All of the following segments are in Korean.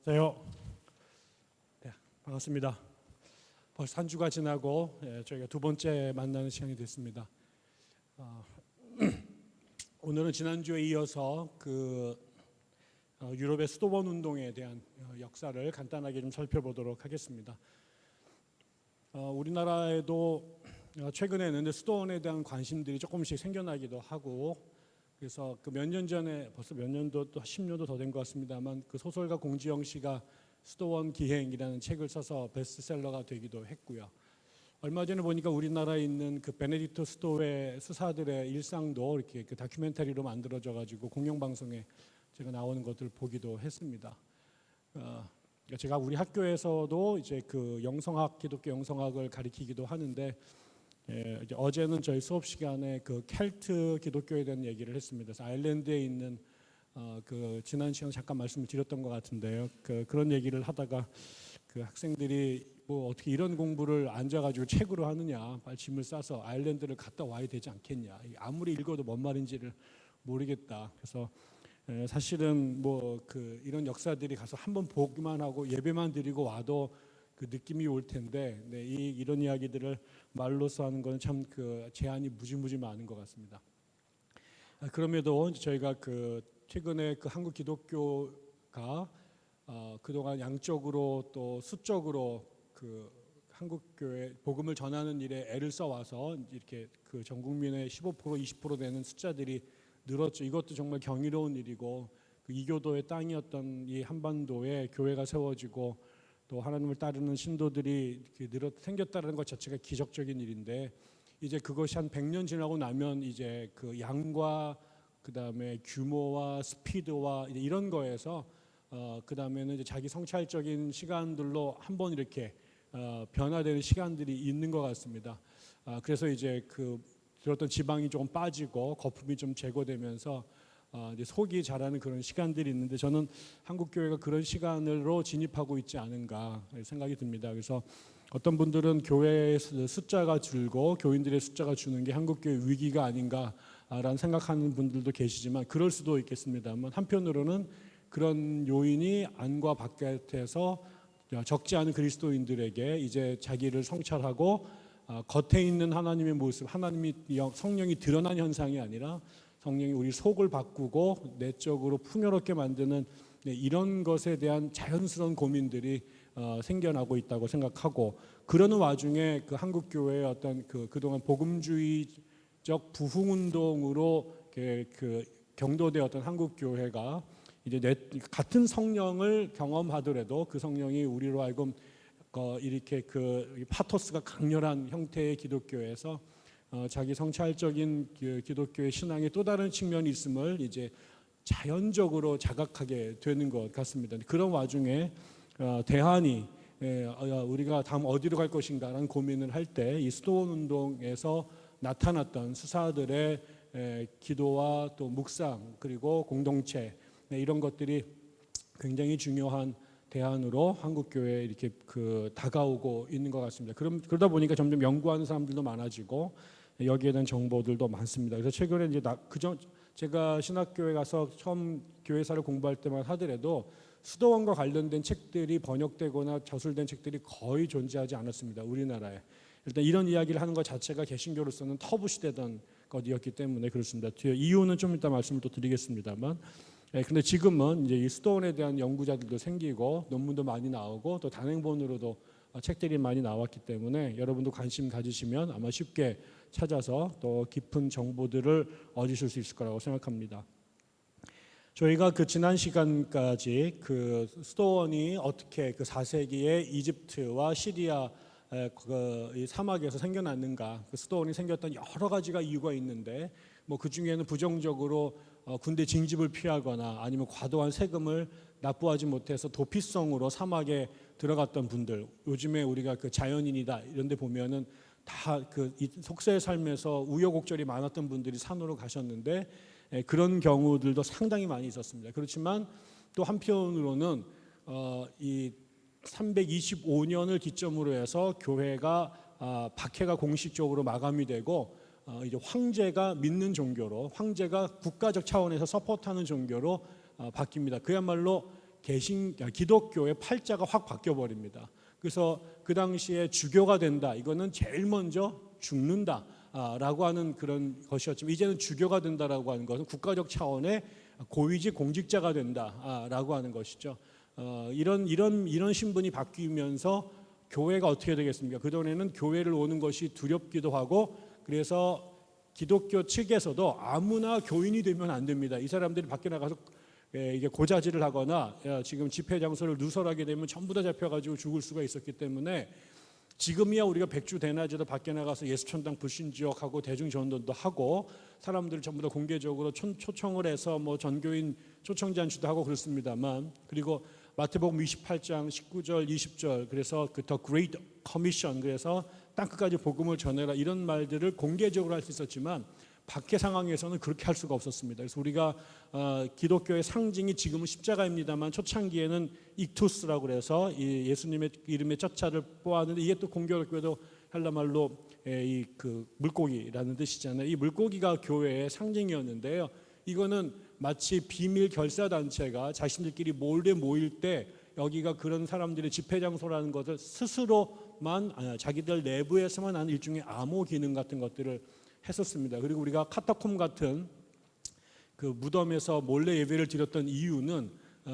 안녕하세요. 네, 반갑습니다. 벌써 한 주가 지나고 저희가 두 번째 만나는 시간이 됐습니다. 오늘은 지난주에 이어서 유럽의 수도원 운동에 대한 역사를 간단하게 좀 살펴보도록 하겠습니다. 우리나라에도 최근에는 수도원에 대한 관심들이 조금씩 생겨나기도 하고, 그래서 몇 년 전에, 벌써 몇 년도 또 10년도 더 된 것 같습니다만, 그 소설가 공지영 씨가 수도원 기행이라는 책을 써서 베스트셀러가 되기도 했고요. 얼마 전에 보니까 우리나라에 있는 그 베네딕토 수도회 수사들의 일상도 이렇게 그 다큐멘터리로 만들어져 가지고 공영방송에 제가 나오는 것들 보기도 했습니다. 제가 우리 학교에서도 이제 그 영성학, 기독교 영성학을 가르치기도 하는데, 이제 어제는 저희 수업 시간에 그 켈트 기독교에 대한 얘기를 했습니다. 그래서 아일랜드에 있는 지난 시간에 잠깐 말씀을 드렸던 것 같은데요. 그런 얘기를 하다가 그 학생들이 뭐 어떻게 이런 공부를 앉아가지고 책으로 하느냐, 빨리 짐을 싸서 아일랜드를 갔다 와야 되지 않겠냐. 아무리 읽어도 뭔 말인지를 모르겠다. 그래서 사실은 이런 역사들이 가서 한번 보기만 하고 예배만 드리고 와도 그 느낌이 올 텐데, 이런 이야기들을 말로써 하는 건 참 그 제한이 무지무지 많은 것 같습니다. 그럼에도 저희가 최근에 한국 기독교가 그동안 양적으로 또 수적으로 한국 교회 복음을 전하는 일에 애를 써와서 이렇게 전 국민의 15% 20% 되는 숫자들이 늘었죠. 이것도 정말 경이로운 일이고, 이교도의 땅이었던 이 한반도에 교회가 세워지고 또 하나님을 따르는 신도들이 생겼다는 것 자체가 기적적인 일인데, 이제 그것이 한 100년 지나고 나면 이제 그 양과 그다음에 규모와 스피드와 이런 거에서 그다음에는 이제 자기 성찰적인 시간들로 한번 이렇게 변화되는 시간들이 있는 것 같습니다. 그래서 이제 들었던 지방이 조금 빠지고 거품이 좀 제거되면서 이제 속이 자라는 그런 시간들이 있는데, 저는 한국 교회가 그런 시간으로 진입하고 있지 않은가 생각이 듭니다. 그래서 어떤 분들은 교회의 숫자가 줄고 교인들의 숫자가 주는 게 한국 교회 위기가 아닌가라는 생각하는 분들도 계시지만, 그럴 수도 있겠습니다만, 한편으로는 그런 요인이 안과 바깥에서 적지 않은 그리스도인들에게 이제 자기를 성찰하고 겉에 있는 하나님의 모습, 성령이 드러난 현상이 아니라 성령이 우리 속을 바꾸고 내적으로 풍요롭게 만드는 이런 것에 대한 자연스러운 고민들이 생겨나고 있다고 생각하고, 그러는 와중에 한국 교회의 어떤 그동안 복음주의적 부흥운동으로 경도되었던 한국 교회가 이제 같은 성령을 경험하더라도 그 성령이 우리로 하여금 이렇게 파토스가 강렬한 형태의 기독교에서 자기 성찰적인 기독교의 신앙의 또 다른 측면이 있음을 이제 자연적으로 자각하게 되는 것 같습니다. 그런 와중에 대한이 우리가 다음 어디로 갈 것인가라는 고민을 할 때 이 수도원 운동에서 나타났던 수사들의 기도와 또 묵상 그리고 공동체, 이런 것들이 굉장히 중요한 대안으로 한국 교회에 이렇게 다가오고 있는 것 같습니다. 그러다 보니까 점점 연구하는 사람들도 많아지고 여기에 대한 정보들도 많습니다. 그래서 최근에 이제 제가 신학교에 가서 처음 교회사를 공부할 때만 하더라도 수도원과 관련된 책들이 번역되거나 저술된 책들이 거의 존재하지 않았습니다. 우리나라에. 일단 이런 이야기를 하는 것 자체가 개신교로서는 터부시되던 것이었기 때문에 그렇습니다. 뒤에 이유는 좀 이따 말씀을 또 드리겠습니다만, 근데 지금은 이제 이 수도원에 대한 연구자들도 생기고 논문도 많이 나오고 또 단행본으로도 책들이 많이 나왔기 때문에 여러분도 관심 가지시면 아마 쉽게 찾아서 또 깊은 정보들을 얻으실 수 있을 거라고 생각합니다. 저희가 지난 시간까지 수도원이 어떻게 4세기에 이집트와 시리아 이 사막에서 생겨났는가, 수도원이 생겼던 여러 가지가 이유가 있는데, 그 중에는 부정적으로 군대 징집을 피하거나 아니면 과도한 세금을 납부하지 못해서 도피성으로 사막에 들어갔던 분들, 요즘에 우리가 자연인이다 이런 데 보면은 다 속세의 삶에서 우여곡절이 많았던 분들이 산으로 가셨는데, 그런 경우들도 상당히 많이 있었습니다. 그렇지만 또 한편으로는 이 325년을 기점으로 해서 교회가 박해가 공식적으로 마감이 되고 이제 황제가 믿는 종교로, 황제가 국가적 차원에서 서포트하는 종교로 바뀝니다. 그야말로 기독교의 팔자가 확 바뀌어 버립니다. 그래서 그 당시에 주교가 된다. 이거는 제일 먼저 죽는다. 라고 하는 그런 것이었지만 이제는 주교가 된다라고 하는 것은 국가적 차원의 고위직 공직자가 된다라고 하는 것이죠. 이런 신분이 바뀌면서 교회가 어떻게 되겠습니까? 그동안에는 교회를 오는 것이 두렵기도 하고 그래서 기독교 측에서도 아무나 교인이 되면 안 됩니다. 이 사람들이 밖에 나가서 이게 고자질을 하거나 지금 집회 장소를 누설하게 되면 전부 다 잡혀가지고 죽을 수가 있었기 때문에 지금이야 우리가 백주 대낮에도 밖에 나가서 예수천당 불신지옥하고 대중전도도 하고 사람들을 전부 다 공개적으로 초청을 해서 뭐 전교인 초청잔치도 하고 그렇습니다만 그리고 마태복음 28장 19절 20절 그래서 그 The Great Commission 그래서 땅끝까지 복음을 전해라 이런 말들을 공개적으로 할 수 있었지만 밖의 상황에서는 그렇게 할 수가 없었습니다. 그래서 우리가 기독교의 상징이 지금은 십자가입니다만 초창기에는 익투스라고 그래서 예수님의 이름의 숫자를 보았는데 이게 또 공교롭게도 헬라 말로 이 그 물고기라는 뜻이잖아요. 이 물고기가 교회의 상징이었는데요. 이거는 마치 비밀 결사 단체가 자신들끼리 몰래 모일 때 여기가 그런 사람들의 집회 장소라는 것을 스스로만 자기들 내부에서만 하는 일종의 암호 기능 같은 것들을 했었습니다. 그리고 우리가 카타콤 같은 그 무덤에서 몰래 예배를 드렸던 이유는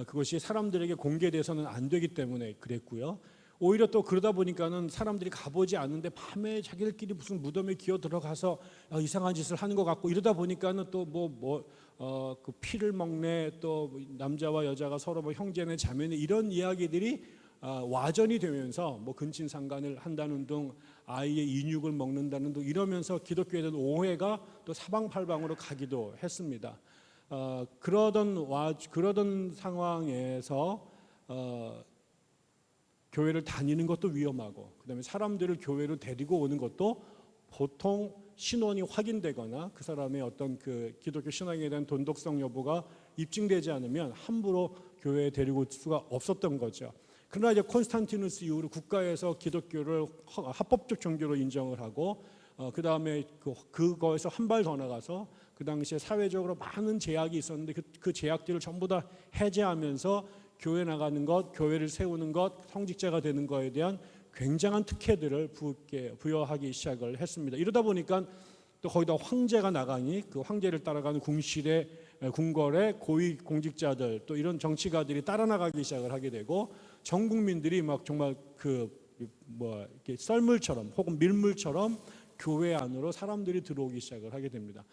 그것이 사람들에게 공개돼서는 안 되기 때문에 그랬고요. 오히려 또 그러다 보니까는 사람들이 가보지 않는데 밤에 자기들끼리 무슨 무덤에 기어 들어가서 이상한 짓을 하는 것 같고 이러다 보니까는 또 그 피를 먹네 또 남자와 여자가 서로 뭐 형제네 자매네 이런 이야기들이 와전이 되면서 뭐 근친상간을 한다는 등 아이의 인육을 먹는다는 등 이러면서 기독교에 대한 오해가 또 사방팔방으로 가기도 했습니다. 그러던 상황에서 교회를 다니는 것도 위험하고 그다음에 사람들을 교회로 데리고 오는 것도 보통 신원이 확인되거나 그 사람의 어떤 그 기독교 신앙에 대한 돈독성 여부가 입증되지 않으면 함부로 교회에 데리고 올 수가 없었던 거죠. 그러나 이제 콘스탄티누스 이후로 국가에서 기독교를 합법적 종교로 인정을 하고 그 다음에 그거에서 한 발 더 나가서 그 당시에 사회적으로 많은 제약이 있었는데 그 제약들을 전부 다 해제하면서 교회 나가는 것, 교회를 세우는 것, 성직자가 되는 것에 대한 굉장한 특혜들을 부여하기 시작을 했습니다. 이러다 보니까 또 거기다 황제가 나가니 그 황제를 따라가는 궁궐의 고위 공직자들 또 이런 정치가들이 따라 나가기 시작을 하게 되고 전 국민들이 막 정말 이렇게 썰물처럼 혹은 밀물처럼 교회 안으로 사람들이 들어오기 시작을 하게 됩니다.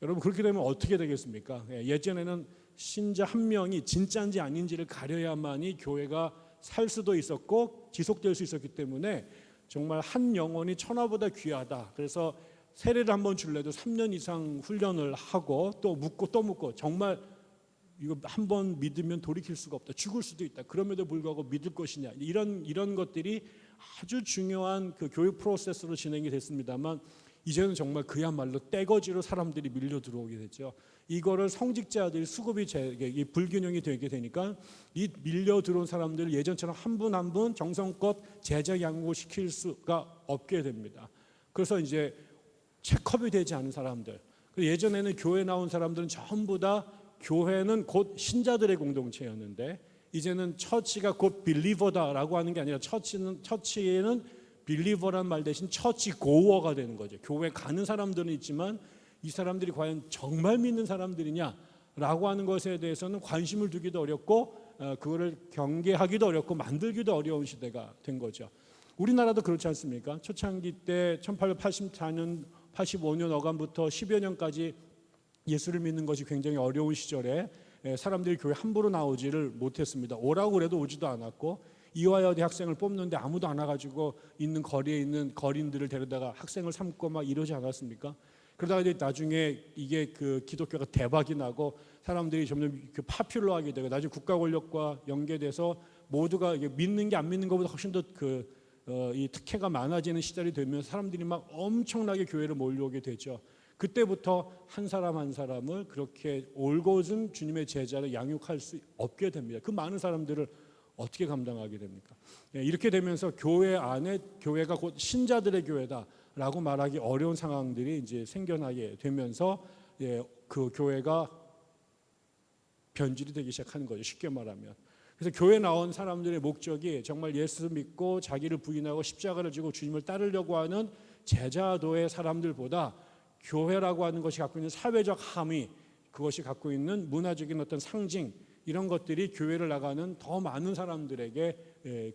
여러분 그렇게 되면 어떻게 되겠습니까? 예전에는 신자 한 명이 진짜인지 아닌지를 가려야만이 교회가 살 수도 있었고 지속될 수 있었기 때문에 정말 한 영혼이 천하보다 귀하다. 그래서 세례를 한번 줄래도 3년 이상 훈련을 하고 또 묻고 정말 이거 한번 믿으면 돌이킬 수가 없다. 죽을 수도 있다. 그럼에도 불구하고 믿을 것이냐. 이런 것들이 아주 중요한 그 교육 프로세스로 진행이 됐습니다만 이제는 정말 그야말로 떼거지로 사람들이 밀려 들어오게 됐죠. 이거를 성직자들이 수급이 불균형이 되게 되니까 이 밀려 들어온 사람들을 예전처럼 한 분 한 분 정성껏 제자 양육을 시킬 수가 없게 됩니다. 그래서 이제 체크업이 되지 않은 사람들. 예전에는 교회 나온 사람들은 전부 다 교회는 곧 신자들의 공동체였는데 이제는 처치가 곧 빌리버다라고 하는 게 아니라 처치에는 빌리버란 말 대신 처치 고어가 되는 거죠. 교회 가는 사람들은 있지만 이 사람들이 과연 정말 믿는 사람들이냐라고 하는 것에 대해서는 관심을 두기도 어렵고 그거를 경계하기도 어렵고 만들기도 어려운 시대가 된 거죠. 우리나라도 그렇지 않습니까? 초창기 때 1884년 85년 어간부터 10여 년까지 예수를 믿는 것이 굉장히 어려운 시절에 사람들이 교회 함부로 나오지를 못했습니다. 오라고 그래도 오지도 않았고 이화여대 학생을 뽑는데 아무도 안 와가지고 있는 거리에 있는 거린들을 데려다가 학생을 삼고 막 이러지 않았습니까? 그러다가 이제 나중에 이게 그 기독교가 대박이 나고 사람들이 점점 그 파퓰러하게 되고 나중에 국가 권력과 연계돼서 모두가 이게 믿는 게 안 믿는 것보다 훨씬 더 이 특혜가 많아지는 시절이 되면서 사람들이 막 엄청나게 교회를 몰려오게 되죠. 그때부터 한 사람 한 사람을 그렇게 올곧은 주님의 제자를 양육할 수 없게 됩니다. 그 많은 사람들을 어떻게 감당하게 됩니까? 이렇게 되면서 교회 안에 교회가 곧 신자들의 교회다라고 말하기 어려운 상황들이 이제 생겨나게 되면서 그 교회가 변질이 되기 시작하는 거죠. 쉽게 말하면. 그래서 교회 나온 사람들의 목적이 정말 예수 믿고 자기를 부인하고 십자가를 지고 주님을 따르려고 하는 제자도의 사람들보다 교회라고 하는 것이 갖고 있는 사회적 함의, 그것이 갖고 있는 문화적인 어떤 상징, 이런 것들이 교회를 나가는 더 많은 사람들에게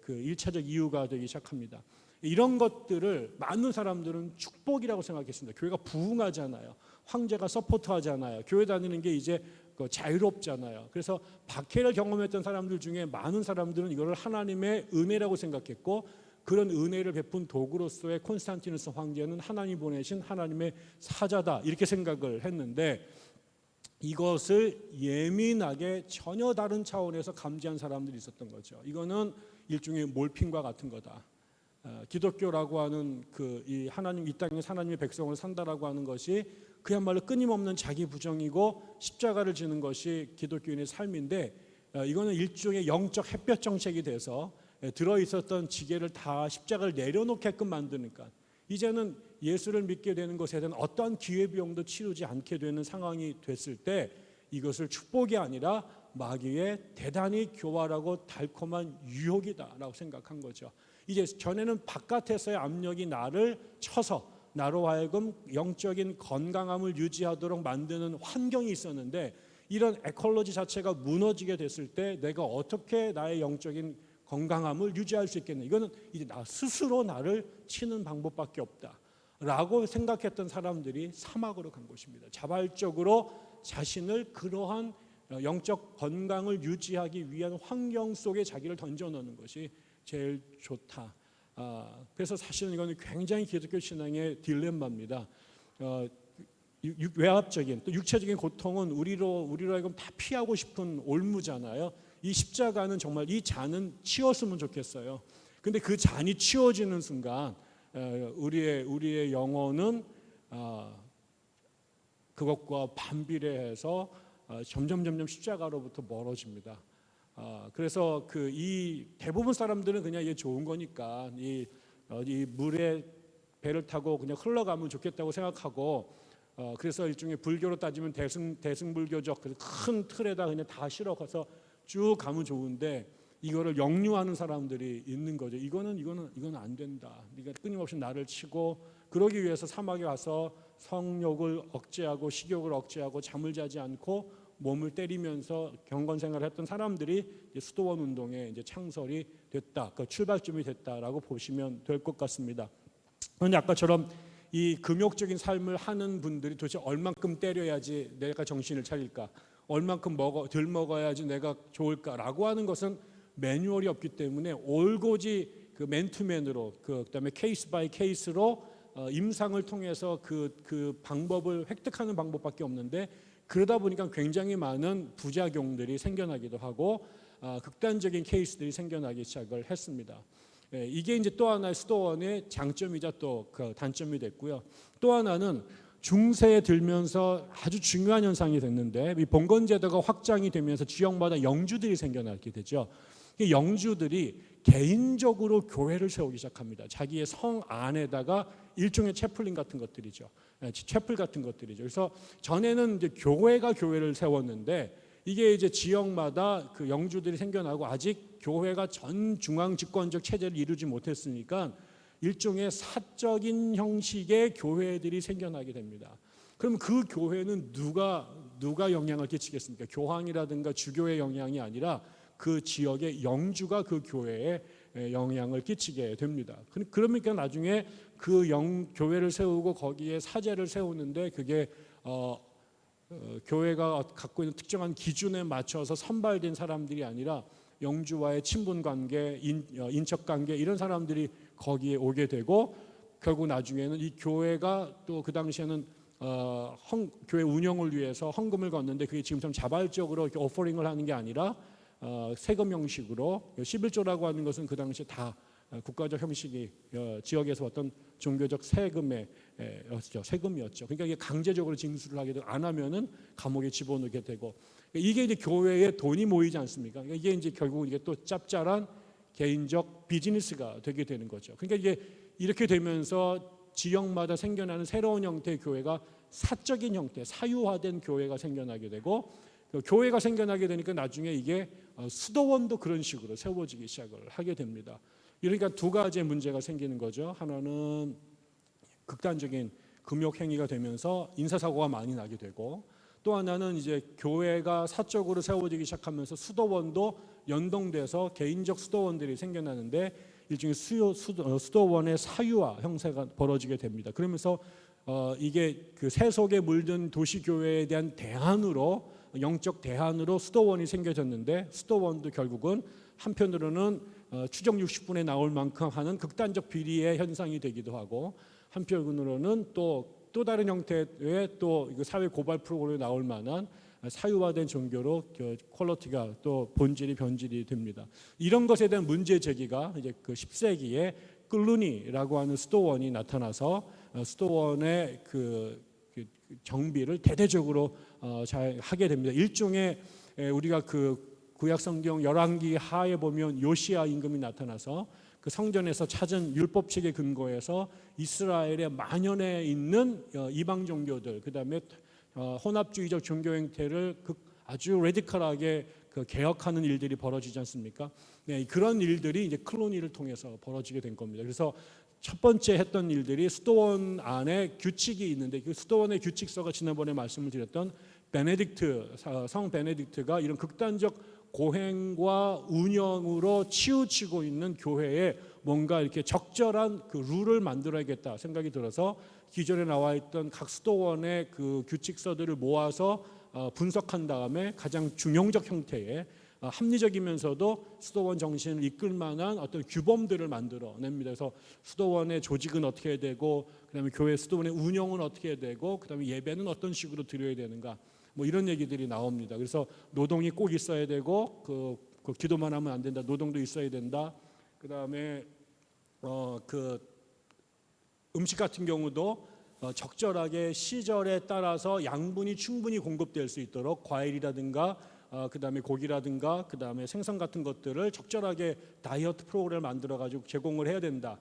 그 1차적 이유가 되기 시작합니다. 이런 것들을 많은 사람들은 축복이라고 생각했습니다. 교회가 부흥하잖아요. 황제가 서포트하잖아요. 교회 다니는 게 이제 자유롭잖아요. 그래서 박해를 경험했던 사람들 중에 많은 사람들은 이거를 하나님의 은혜라고 생각했고, 그런 은혜를 베푼 도구로서의 콘스탄티누스 황제는 하나님이 보내신 하나님의 사자다, 이렇게 생각을 했는데, 이것을 예민하게 전혀 다른 차원에서 감지한 사람들이 있었던 거죠. 이거는 일종의 몰핀과 같은 거다. 기독교라고 하는 이 하나님, 이 땅에 하나님의 백성을 산다라고 하는 것이 그야말로 끊임없는 자기 부정이고 십자가를 지는 것이 기독교인의 삶인데, 이거는 일종의 영적 햇볕 정책이 돼서 들어있었던 지게를 다 십자가를 내려놓게끔 만드니까 이제는 예수를 믿게 되는 것에 대한 어떠한 기회비용도 치르지 않게 되는 상황이 됐을 때, 이것을 축복이 아니라 마귀의 대단히 교활하고 달콤한 유혹이다라고 생각한 거죠. 이제 전에는 바깥에서의 압력이 나를 쳐서 나로 하여금 영적인 건강함을 유지하도록 만드는 환경이 있었는데, 이런 에콜로지 자체가 무너지게 됐을 때 내가 어떻게 나의 영적인 건강함을 유지할 수 있겠냐, 이거는 이제 나 스스로 나를 치는 방법밖에 없다라고 생각했던 사람들이 사막으로 간 것입니다. 자발적으로 자신을 그러한 영적 건강을 유지하기 위한 환경 속에 자기를 던져넣는 것이 제일 좋다. 그래서 사실은 이거는 굉장히 기독교 신앙의 딜레마입니다. 외압적인 또 육체적인 고통은 우리로 하여금 다 피하고 싶은 올무잖아요. 이 십자가는 정말 이 잔은 치웠으면 좋겠어요. 근데 그 잔이 치워지는 순간 우리의 영혼은 그것과 반비례해서 점점 십자가로부터 멀어집니다. 그래서 이 대부분 사람들은 그냥 이게 좋은 거니까 이 물에 배를 타고 그냥 흘러가면 좋겠다고 생각하고, 그래서 일종의 불교로 따지면 대승불교적 큰 틀에다 그냥 다 실어가서 쭉 가면 좋은데, 이거를 역류하는 사람들이 있는 거죠. 이거는 안 된다. 네가 끊임없이 나를 치고, 그러기 위해서 사막에 가서 성욕을 억제하고 식욕을 억제하고 잠을 자지 않고 몸을 때리면서 경건 생활을 했던 사람들이 수도원 운동의 이제 창설이 됐다, 그 출발점이 됐다라고 보시면 될 것 같습니다. 그런데 아까처럼 이 금욕적인 삶을 하는 분들이 도대체 얼만큼 때려야지 내가 정신을 차릴까, 얼만큼 덜 먹어야지 내가 좋을까라고 하는 것은 매뉴얼이 없기 때문에 올고지 그 맨투맨으로 그다음에 케이스 바이 케이스로 임상을 통해서 그 방법을 획득하는 방법밖에 없는데, 그러다 보니까 굉장히 많은 부작용들이 생겨나기도 하고 극단적인 케이스들이 생겨나기 시작을 했습니다. 이게 이제 또 하나의 수도원의 장점이자 또 그 단점이 됐고요. 또 하나는 중세에 들면서 아주 중요한 현상이 됐는데, 이 봉건제도가 확장이 되면서 지역마다 영주들이 생겨나게 되죠. 영주들이 개인적으로 교회를 세우기 시작합니다. 자기의 성 안에다가 일종의 채플린 같은 것들이죠. 채플 같은 것들이죠. 그래서 전에는 이제 교회가 교회를 세웠는데, 이게 이제 지역마다 그 영주들이 생겨나고 아직 교회가 전 중앙 집권적 체제를 이루지 못했으니까 일종의 사적인 형식의 교회들이 생겨나게 됩니다. 그럼 그 교회는 누가 영향을 끼치겠습니까? 교황이라든가 주교의 영향이 아니라 그 지역의 영주가 그 교회에 영향을 끼치게 됩니다. 그러니까 나중에 교회를 세우고 거기에 사제를 세우는데, 그게 교회가 갖고 있는 특정한 기준에 맞춰서 선발된 사람들이 아니라 영주와의 친분 관계, 인척 관계, 이런 사람들이 거기에 오게 되고, 결국 나중에는 이 교회가 또 그 당시에는 교회 운영을 위해서 헌금을 걷는데, 그게 지금처럼 자발적으로 이렇게 오퍼링을 하는 게 아니라 세금 형식으로, 11조라고 하는 것은 그 당시에 다 국가적 형식이 지역에서 어떤 종교적 세금이었죠. 그러니까 이게 강제적으로 징수를 하게 되고, 안 하면은 감옥에 집어넣게 되고, 이게 이제 교회에 돈이 모이지 않습니까? 이게 이제 결국 이게 또 짭짤한 개인적 비즈니스가 되게 되는 거죠. 그러니까 이게 이렇게 되면서 지역마다 생겨나는 새로운 형태의 교회가 사적인 형태, 사유화된 교회가 생겨나게 되고, 교회가 생겨나게 되니까 나중에 이게 수도원도 그런 식으로 세워지기 시작을 하게 됩니다. 그러니까 두 가지의 문제가 생기는 거죠. 하나는 극단적인 금욕 행위가 되면서 인사사고가 많이 나게 되고, 또 하나는 이제 교회가 사적으로 세워지기 시작하면서 수도원도 연동돼서 개인적 수도원들이 생겨나는데 일종의 수도원의 사유화 형태가 벌어지게 됩니다. 그러면서 이게 그 세속에 물든 도시교회에 대한 대안으로, 영적 대안으로 수도원이 생겨졌는데, 수도원도 결국은 한편으로는 추정 60분에 나올 만큼 하는 극단적 비리의 현상이 되기도 하고, 한편으로는 또 다른 형태의 또 사회 고발 프로그램에 나올 만한 사유화된 종교로 퀄리티가 또 본질이 변질이 됩니다. 이런 것에 대한 문제 제기가 이제 그 10세기에 클루니라고 하는 수도원이 나타나서 수도원의 그 정비를 대대적으로 잘 하게 됩니다. 일종의 우리가 그 구약 성경 열왕기 하에 보면 요시야 임금이 나타나서 그 성전에서 찾은 율법책에 근거해서 이스라엘의 만연해 있는 이방 종교들, 그다음에 혼합주의적 종교 행태를 아주 레디컬하게 개혁하는 일들이 벌어지지 않습니까? 네, 그런 일들이 이제 클루니를 통해서 벌어지게 된 겁니다. 그래서 첫 번째 했던 일들이 수도원 안에 규칙이 있는데, 그 수도원의 규칙서가 지난번에 말씀을 드렸던 성 베네딕트가 이런 극단적 고행과 운영으로 치우치고 있는 교회에 뭔가 이렇게 적절한 그 룰을 만들어야겠다 생각이 들어서 기존에 나와 있던 각 수도원의 그 규칙서들을 모아서 분석한 다음에 가장 중용적 형태의 합리적이면서도 수도원 정신을 이끌 만한 어떤 규범들을 만들어냅니다. 그래서 수도원의 조직은 어떻게 해야 되고, 그다음에 교회 수도원의 운영은 어떻게 해야 되고, 그다음에 예배는 어떤 식으로 드려야 되는가, 뭐 이런 얘기들이 나옵니다. 그래서 노동이 꼭 있어야 되고, 그 기도만 하면 안 된다. 노동도 있어야 된다. 그다음에 그 음식 같은 경우도 적절하게 시절에 따라서 양분이 충분히 공급될 수 있도록 과일이라든가 그다음에 고기라든가 그다음에 생선 같은 것들을 적절하게 다이어트 프로그램을 만들어 가지고 제공을 해야 된다.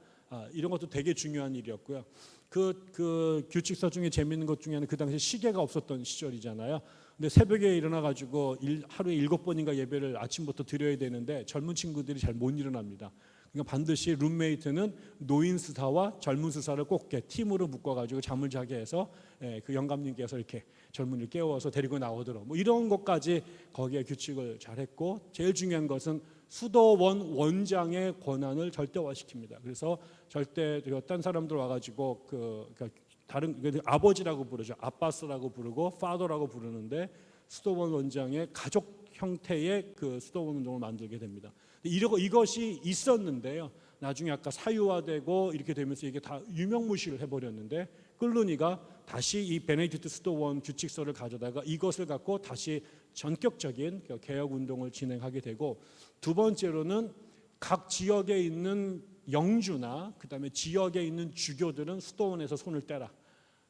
이런 것도 되게 중요한 일이었고요. 그 규칙서 중에 재미있는 것 중에 하나는 그 당시 시계가 없었던 시절이잖아요. 근데 새벽에 일어나 가지고 하루에 7번인가 예배를 아침부터 드려야 되는데 젊은 친구들이 잘 못 일어납니다. 그러니까 반드시 룸메이트는 노인 수사와 젊은 수사를 꼭 팀으로 묶어가지고 잠을 자게 해서 그 영감님께서 이렇게 젊은이를 깨워서 데리고 나오도록, 뭐 이런 것까지 거기에 규칙을 잘했고, 제일 중요한 것은 수도원 원장의 권한을 절대화시킵니다. 그래서 절대 딴 사람들 와가지고 다른 아버지라고 부르죠. 아빠스라고 부르고 파더라고 부르는데, 수도원 원장의 가족 형태의 그 수도원 운동을 만들게 됩니다. 이것이 있었는데요. 나중에 아까 사유화되고 이렇게 되면서 이게 다 유명무실을 해버렸는데, 클루니가 다시 이 베네딕트 수도원 규칙서를 가져다가 이것을 갖고 다시 전격적인 개혁 운동을 진행하게 되고, 두 번째로는 각 지역에 있는 영주나 그다음에 지역에 있는 주교들은 수도원에서 손을 떼라.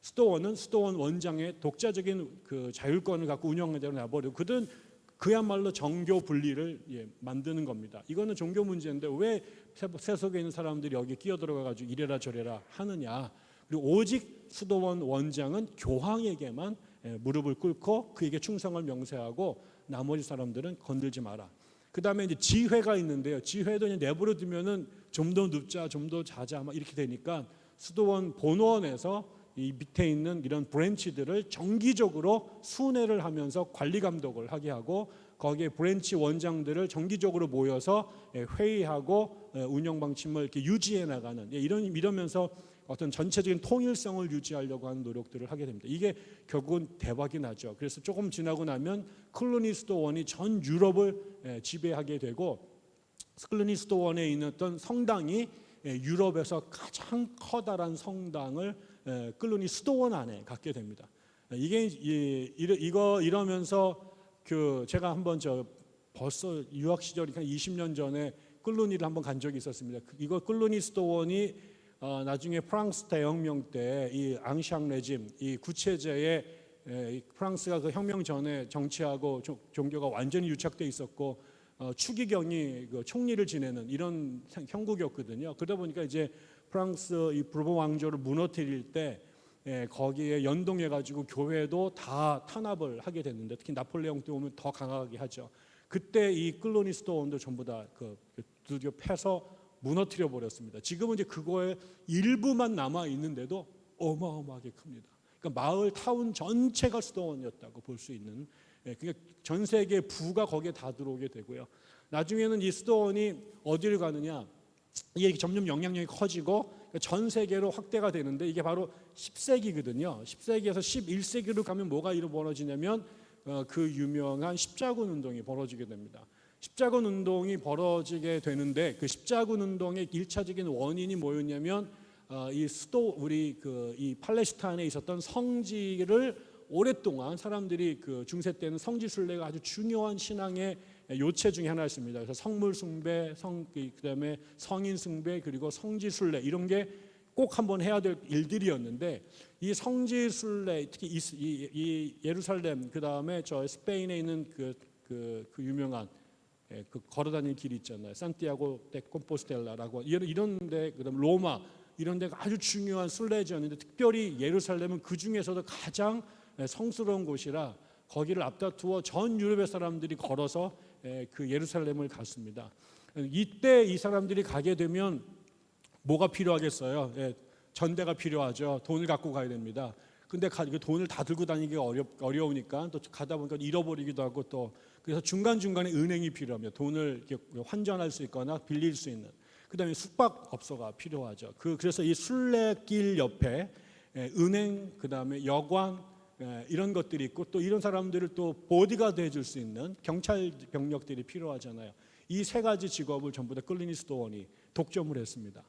수도원은 수도원 원장의 독자적인 그 자율권을 갖고 운영하자고 놔버리고, 그들은 그야말로 정교 분리를 만드는 겁니다. 이거는 종교 문제인데 왜 세속에 있는 사람들이 여기 끼어들어가지고 이래라 저래라 하느냐. 그리고 오직 수도원 원장은 교황에게만 무릎을 꿇고 그에게 충성을 명세하고 나머지 사람들은 건들지 마라. 그 다음에 이제 지회가 있는데요. 지회도 그냥 내버려 두면은 좀 더 눕자, 좀 더 자자 막 이렇게 되니까 수도원 본원에서 이 밑에 있는 이런 브랜치들을 정기적으로 순회를 하면서 관리 감독을 하게 하고, 거기에 브랜치 원장들을 정기적으로 모여서 회의하고 운영 방침을 이렇게 유지해 나가는, 이러면서 어떤 전체적인 통일성을 유지하려고 하는 노력들을 하게 됩니다. 이게 결국은 대박이 나죠. 그래서 조금 지나고 나면 클루니 수도원이 전 유럽을 지배하게 되고, 클루니 수도원에 있는 어떤 성당이 유럽에서 가장 커다란 성당을 클루니 수도원 안에 갖게 됩니다. 이러면서 제가 한번 벌써 유학 시절이 한 20년 전에 클루니를 한번 간 적이 있었습니다. 이거 클루니 수도원이 나중에 프랑스 대혁명 때 이 앙샹 레짐, 이 구체제의 프랑스가 그 혁명 전에 정치하고 종교가 완전히 유착돼 있었고, 추기경이 그 총리를 지내는 이런 형국이었거든요. 그러다 보니까 이제 프랑스 이 부르봉 왕조를 무너뜨릴 때 거기에 연동해 가지고 교회도 다 탄압을 하게 됐는데, 특히 나폴레옹 때 오면 더 강하게 하죠. 그때 이 클로니 스토어원도 전부 다 드디어 패서 무너뜨려 버렸습니다. 지금은 이제 그거의 일부만 남아 있는데도 어마어마하게 큽니다. 그러니까 마을 타운 전체가 스토어원이었다고 볼 수 있는, 그러니까 전 세계 부가 거기에 다 들어오게 되고요. 나중에는 이 스토어원이 어디를 가느냐, 이게 점점 영향력이 커지고 전 세계로 확대가 되는데, 이게 바로 10세기거든요. 10세기에서 11세기로 가면 뭐가 벌어지냐면 그 유명한 십자군 운동이 벌어지게 됩니다. 십자군 운동이 벌어지게 되는데, 그 십자군 운동의 1차적인 원인이 뭐였냐면 이 팔레스타인에 있었던 성지를 오랫동안 사람들이 그 중세 때는 성지 순례가 아주 중요한 신앙의 요체 중에 하나였습니다. 그래서 성물 숭배, 그다음에 성인 숭배, 그리고 성지 순례, 이런 게 꼭 한번 해야 될 일들이었는데, 이 성지 순례, 특히 이 예루살렘, 그다음에 저 스페인에 있는 그 유명한 그 걸어다니는 길이 있잖아요. 산티아고 데 콤포스텔라라고 이런데, 그다음 로마, 이런 데가 아주 중요한 순례지였는데, 특별히 예루살렘은 그 중에서도 가장 성스러운 곳이라 거기를 앞다투어 전 유럽의 사람들이 걸어서 그 예루살렘을 갔습니다. 이때 이 사람들이 가게 되면 뭐가 필요하겠어요? 전대가 필요하죠. 돈을 갖고 가야 됩니다. 근데 돈을 다 들고 다니기가 어려우니까 또 가다 보니까 잃어버리기도 하고, 또 그래서 중간중간에 은행이 필요합니다. 돈을 환전할 수 있거나 빌릴 수 있는. 그다음에 숙박업소가 필요하죠. 그래서 이 순례길 옆에 은행, 그다음에 여관, 이런 것들이 있고, 또 이런 사람들을 또 보디가드 해줄 수 있는 경찰 병력들이 필요하잖아요. 이 세 가지 직업을 전부 다 클로니 스토어원이 독점을 했습니다.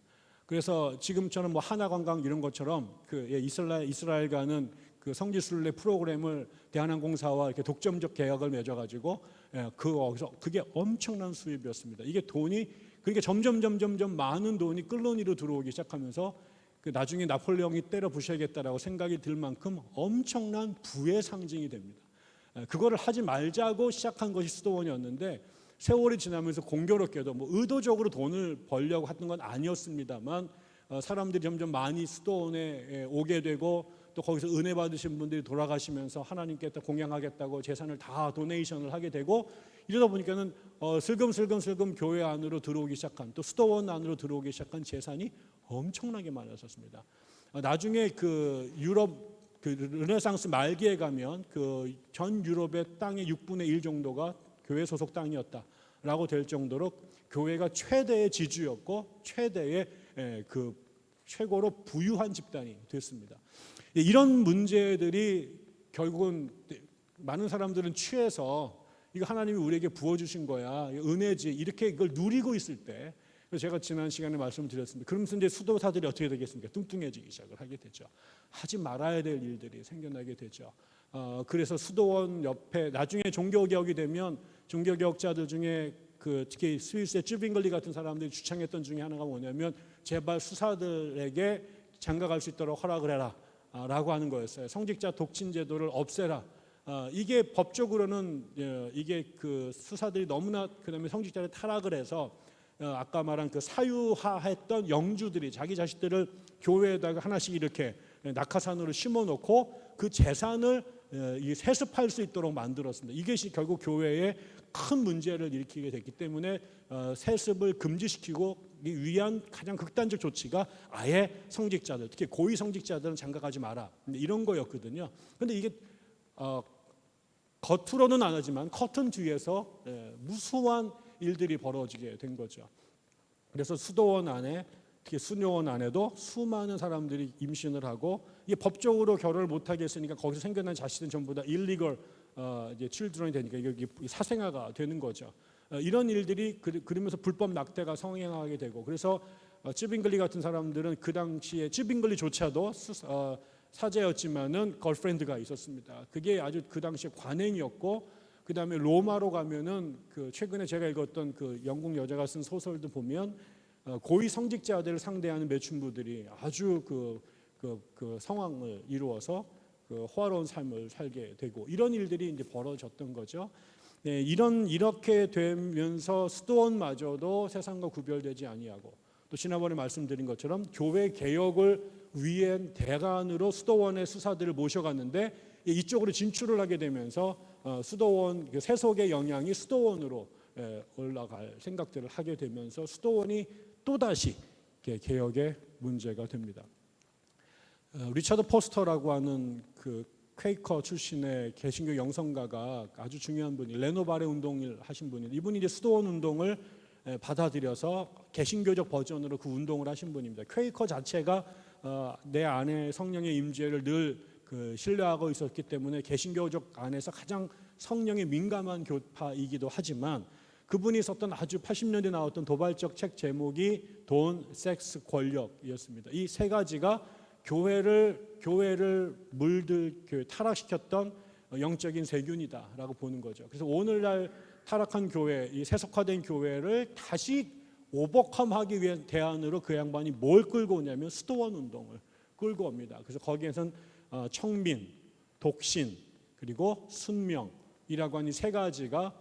그래서 지금처럼 뭐 하나관광 이런 것처럼 이스라엘과는 그 성지 순례 프로그램을 대한항공사와 이렇게 독점적 계약을 맺어가지고 거기서 그게 엄청난 수입이었습니다. 이게 돈이 그러니까 점점 많은 돈이 클로니로 들어오기 시작하면서 나중에 나폴레옹이 때려 부셔야겠다라고 생각이 들 만큼 엄청난 부의 상징이 됩니다. 그거를 하지 말자고 시작한 것이 스토원이었는데, 세월이 지나면서 공교롭게도 뭐 의도적으로 돈을 벌려고 했던 건 아니었습니다만, 사람들이 점점 많이 스토원에 오게 되고, 또 거기서 은혜 받으신 분들이 돌아가시면서 하나님께 공양하겠다고 재산을 다 도네이션을 하게 되고, 이러다 보니까는 슬금슬금 교회 안으로 들어오기 시작한, 또 스토원 안으로 들어오기 시작한 재산이 엄청나게 많았었습니다. 나중에 그 유럽 르네상스 말기에 가면 그 전 유럽의 땅의 6분의 1 정도가 교회 소속 땅이었다라고 될 정도로 교회가 최대의 지주였고, 최대의 최고로 부유한 집단이 됐습니다. 이런 문제들이 결국은 많은 사람들은 취해서 이거 하나님이 우리에게 부어주신 거야, 은혜지, 이렇게 이걸 누리고 있을 때, 그래서 제가 지난 시간에 말씀드렸습니다. 그러면서 이제 수도사들이 어떻게 되겠습니까? 뚱뚱해지기 시작을 하게 되죠. 하지 말아야 될 일들이 생겨나게 되죠. 그래서 수도원 옆에 나중에 종교개혁이 되면 종교개혁자들 중에 특히 스위스의 쭈빙글리 같은 사람들이 주창했던 중에 하나가 뭐냐면, 제발 수사들에게 장가갈 수 있도록 허락을 해라 라고 하는 거였어요. 성직자 독침 제도를 없애라. 이게 법적으로는 이게 그 수사들이 너무나 그다음에 성직자를 타락을 해서 아까 말한 그 사유화했던 영주들이 자기 자식들을 교회에다가 하나씩 이렇게 낙하산으로 심어놓고 그 재산을 세습할 수 있도록 만들었습니다. 이것이 결국 교회에 큰 문제를 일으키게 됐기 때문에 세습을 금지시키고 위한 가장 극단적 조치가 아예 성직자들, 특히 고위 성직자들은 장가가지 마라, 이런 거였거든요. 그런데 이게 겉으로는 안 하지만 커튼 뒤에서 무수한 일들이 벌어지게 된 거죠. 그래서 수도원 안에, 특히 수녀원 안에도 수많은 사람들이 임신을 하고, 이게 법적으로 결혼을 못하게 했으니까 거기서 생겨난 자식은 전부 다 illegal children이 되니까 이게 사생아가 되는 거죠. 이런 일들이 그러면서 불법 낙태가 성행하게 되고, 그래서 쭈빙글리 같은 사람들은 그 당시에 쭈빙글리조차도 사제였지만은 걸프렌드가 있었습니다. 그게 아주 그 당시에 관행이었고, 그 다음에 로마로 가면은 최근에 제가 읽었던 그 영국 여자가 쓴 소설도 보면 고위 성직자들을 상대하는 매춘부들이 아주 그 상황을 이루어서 호화로운 삶을 살게 되고, 이런 일들이 이제 벌어졌던 거죠. 이렇게 되면서 수도원마저도 세상과 구별되지 아니하고, 또 지난번에 말씀드린 것처럼 교회 개혁을 위한 대안으로 수도원의 수사들을 모셔갔는데 이쪽으로 진출을 하게 되면서 수도원 세속의 영향이 수도원으로 올라갈 생각들을 하게 되면서 수도원이 또다시 개혁의 문제가 됩니다. 리처드 포스터라고 하는 그 퀘이커 출신의 개신교 영성가가 아주 중요한 분이 레노바레 운동을 하신 분이, 이분이 이제 수도원 운동을 받아들여서 개신교적 버전으로 그 운동을 하신 분입니다. 퀘이커 자체가 내 안에 성령의 임재를 늘 신뢰하고 있었기 때문에 개신교적 안에서 가장 성령에 민감한 교파이기도 하지만, 그분이 썼던 아주 80년대 나왔던 도발적 책 제목이 돈, 섹스, 권력이었습니다. 이 세 가지가 교회를 타락시켰던 영적인 세균이다라고 보는 거죠. 그래서 오늘날 타락한 교회, 이 세속화된 교회를 다시 오버컴하기 위한 대안으로 그 양반이 뭘 끌고 오냐면 수도원 운동을 끌고 옵니다. 그래서 거기에선 청민, 독신, 그리고 순명이라고 하는 세 가지가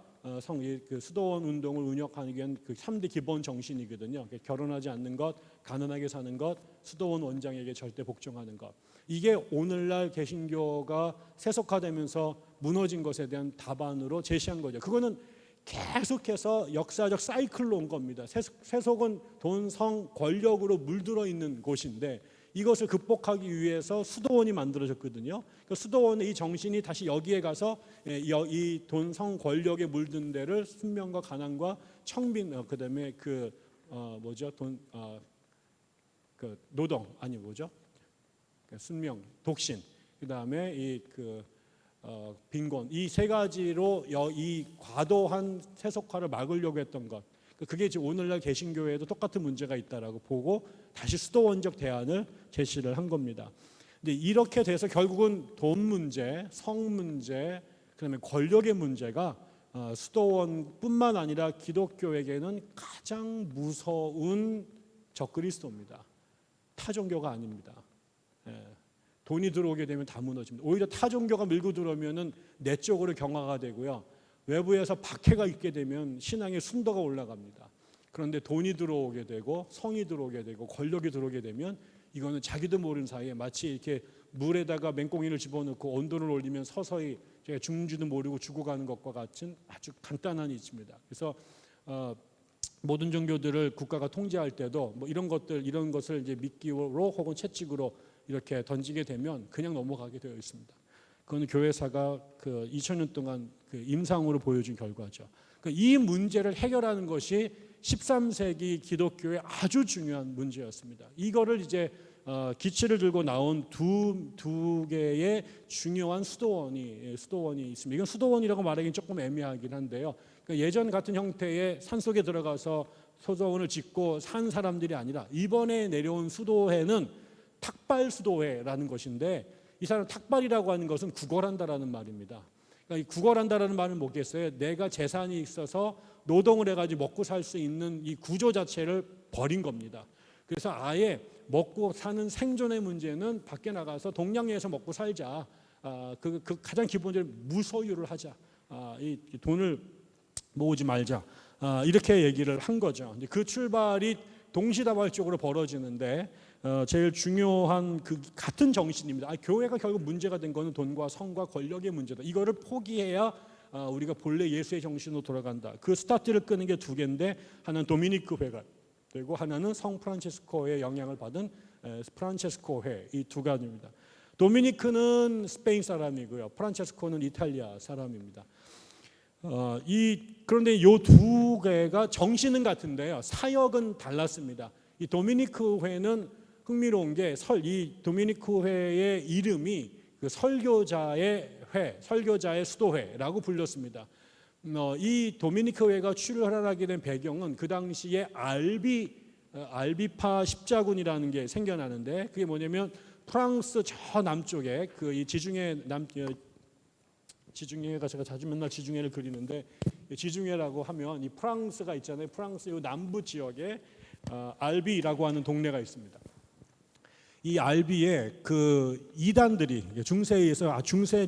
그 수도원 운동을 운영하기 위한 그 3대 기본 정신이거든요. 결혼하지 않는 것, 가난하게 사는 것, 수도원 원장에게 절대 복종하는 것. 이게 오늘날 개신교가 세속화되면서 무너진 것에 대한 답안으로 제시한 거죠. 그거는 계속해서 역사적 사이클로 온 겁니다. 세속은 돈, 성, 권력으로 물들어 있는 곳인데 이것을 극복하기 위해서 수도원이 만들어졌거든요. 그 수도원의 이 정신이 다시 여기에 가서 이 돈, 성, 권력에 물든 데를 순명과 가난과 청빈, 그다음에 노동, 순명, 독신, 그다음에 빈곤, 이 세 가지로 이 과도한 세속화를 막으려고 했던 것, 그게 이제 오늘날 개신교회에도 똑같은 문제가 있다라고 보고 다시 수도원적 대안을 제시를 한 겁니다. 근데 이렇게 돼서 결국은 돈 문제, 성 문제, 그다음에 권력의 문제가 수도원뿐만 아니라 기독교에게는 가장 무서운 적그리스도입니다. 타종교가 아닙니다. 돈이 들어오게 되면 다 무너집니다. 오히려 타종교가 밀고 들어오면은 내적으로 경화가 되고요. 외부에서 박해가 있게 되면 신앙의 순도가 올라갑니다. 그런데 돈이 들어오게 되고 성이 들어오게 되고 권력이 들어오게 되면 이거는 자기도 모르는 사이에 마치 이렇게 물에다가 맹꽁이를 집어넣고 온도를 올리면 서서히 죽는지도 모르고 죽어가는 것과 같은 아주 간단한 이치입니다. 그래서 모든 종교들을 국가가 통제할 때도 이런 것을 이제 미끼로 혹은 채찍으로 이렇게 던지게 되면 그냥 넘어가게 되어 있습니다. 그건 교회사가 2000년 동안 임상으로 보여준 결과죠. 이 문제를 해결하는 것이 13세기 기독교의 아주 중요한 문제였습니다. 이거를 이제 기치를 들고 나온 두 개의 중요한 수도원이 있습니다. 이건 수도원이라고 말하기는 조금 애매하긴 한데요. 예전 같은 형태의 산속에 들어가서 수도원을 짓고 산 사람들이 아니라 이번에 내려온 수도회는 탁발 수도회라는 것인데, 이 사람 탁발이라고 하는 것은 구걸한다라는 말입니다. 그러니까 이 구걸한다라는 말은 뭐겠어요? 내가 재산이 있어서 노동을 해가지고 먹고 살 수 있는 이 구조 자체를 버린 겁니다. 그래서 아예 먹고 사는 생존의 문제는 밖에 나가서 동양에서 먹고 살자. 그 가장 기본적인 무소유를 하자. 이 돈을 모으지 말자. 이렇게 얘기를 한 거죠. 그 출발이 동시다발적으로 벌어지는데 제일 중요한 같은 정신입니다. 교회가 결국 문제가 된 거는 돈과 성과 권력의 문제다. 이거를 포기해야 우리가 본래 예수의 정신으로 돌아간다. 그 스타트를 끄는 게 두 개인데, 하나는 도미니크 회가 되고 하나는 성 프란체스코의 영향을 받은 프란체스코 회, 이 두 가지입니다. 도미니크는 스페인 사람이고요, 프란체스코는 이탈리아 사람입니다. 그런데 이 두 개가 정신은 같은데요, 사역은 달랐습니다. 이 도미니크 회는 흥미로운 게 이 도미니크 회의 이름이 설교자의 회, 설교자의 수도회라고 불렸습니다. 이 도미니크 회가 출현하게 된 배경은 그 당시에 알비파 십자군이라는 게 생겨나는데, 그게 뭐냐면 프랑스 저 남쪽에 이 지중해가 제가 자주 맨날 지중해를 그리는데, 지중해라고 하면 이 프랑스가 있잖아요. 프랑스 이 남부 지역에 알비라고 하는 동네가 있습니다. 이 알비에 이단들이 중세에서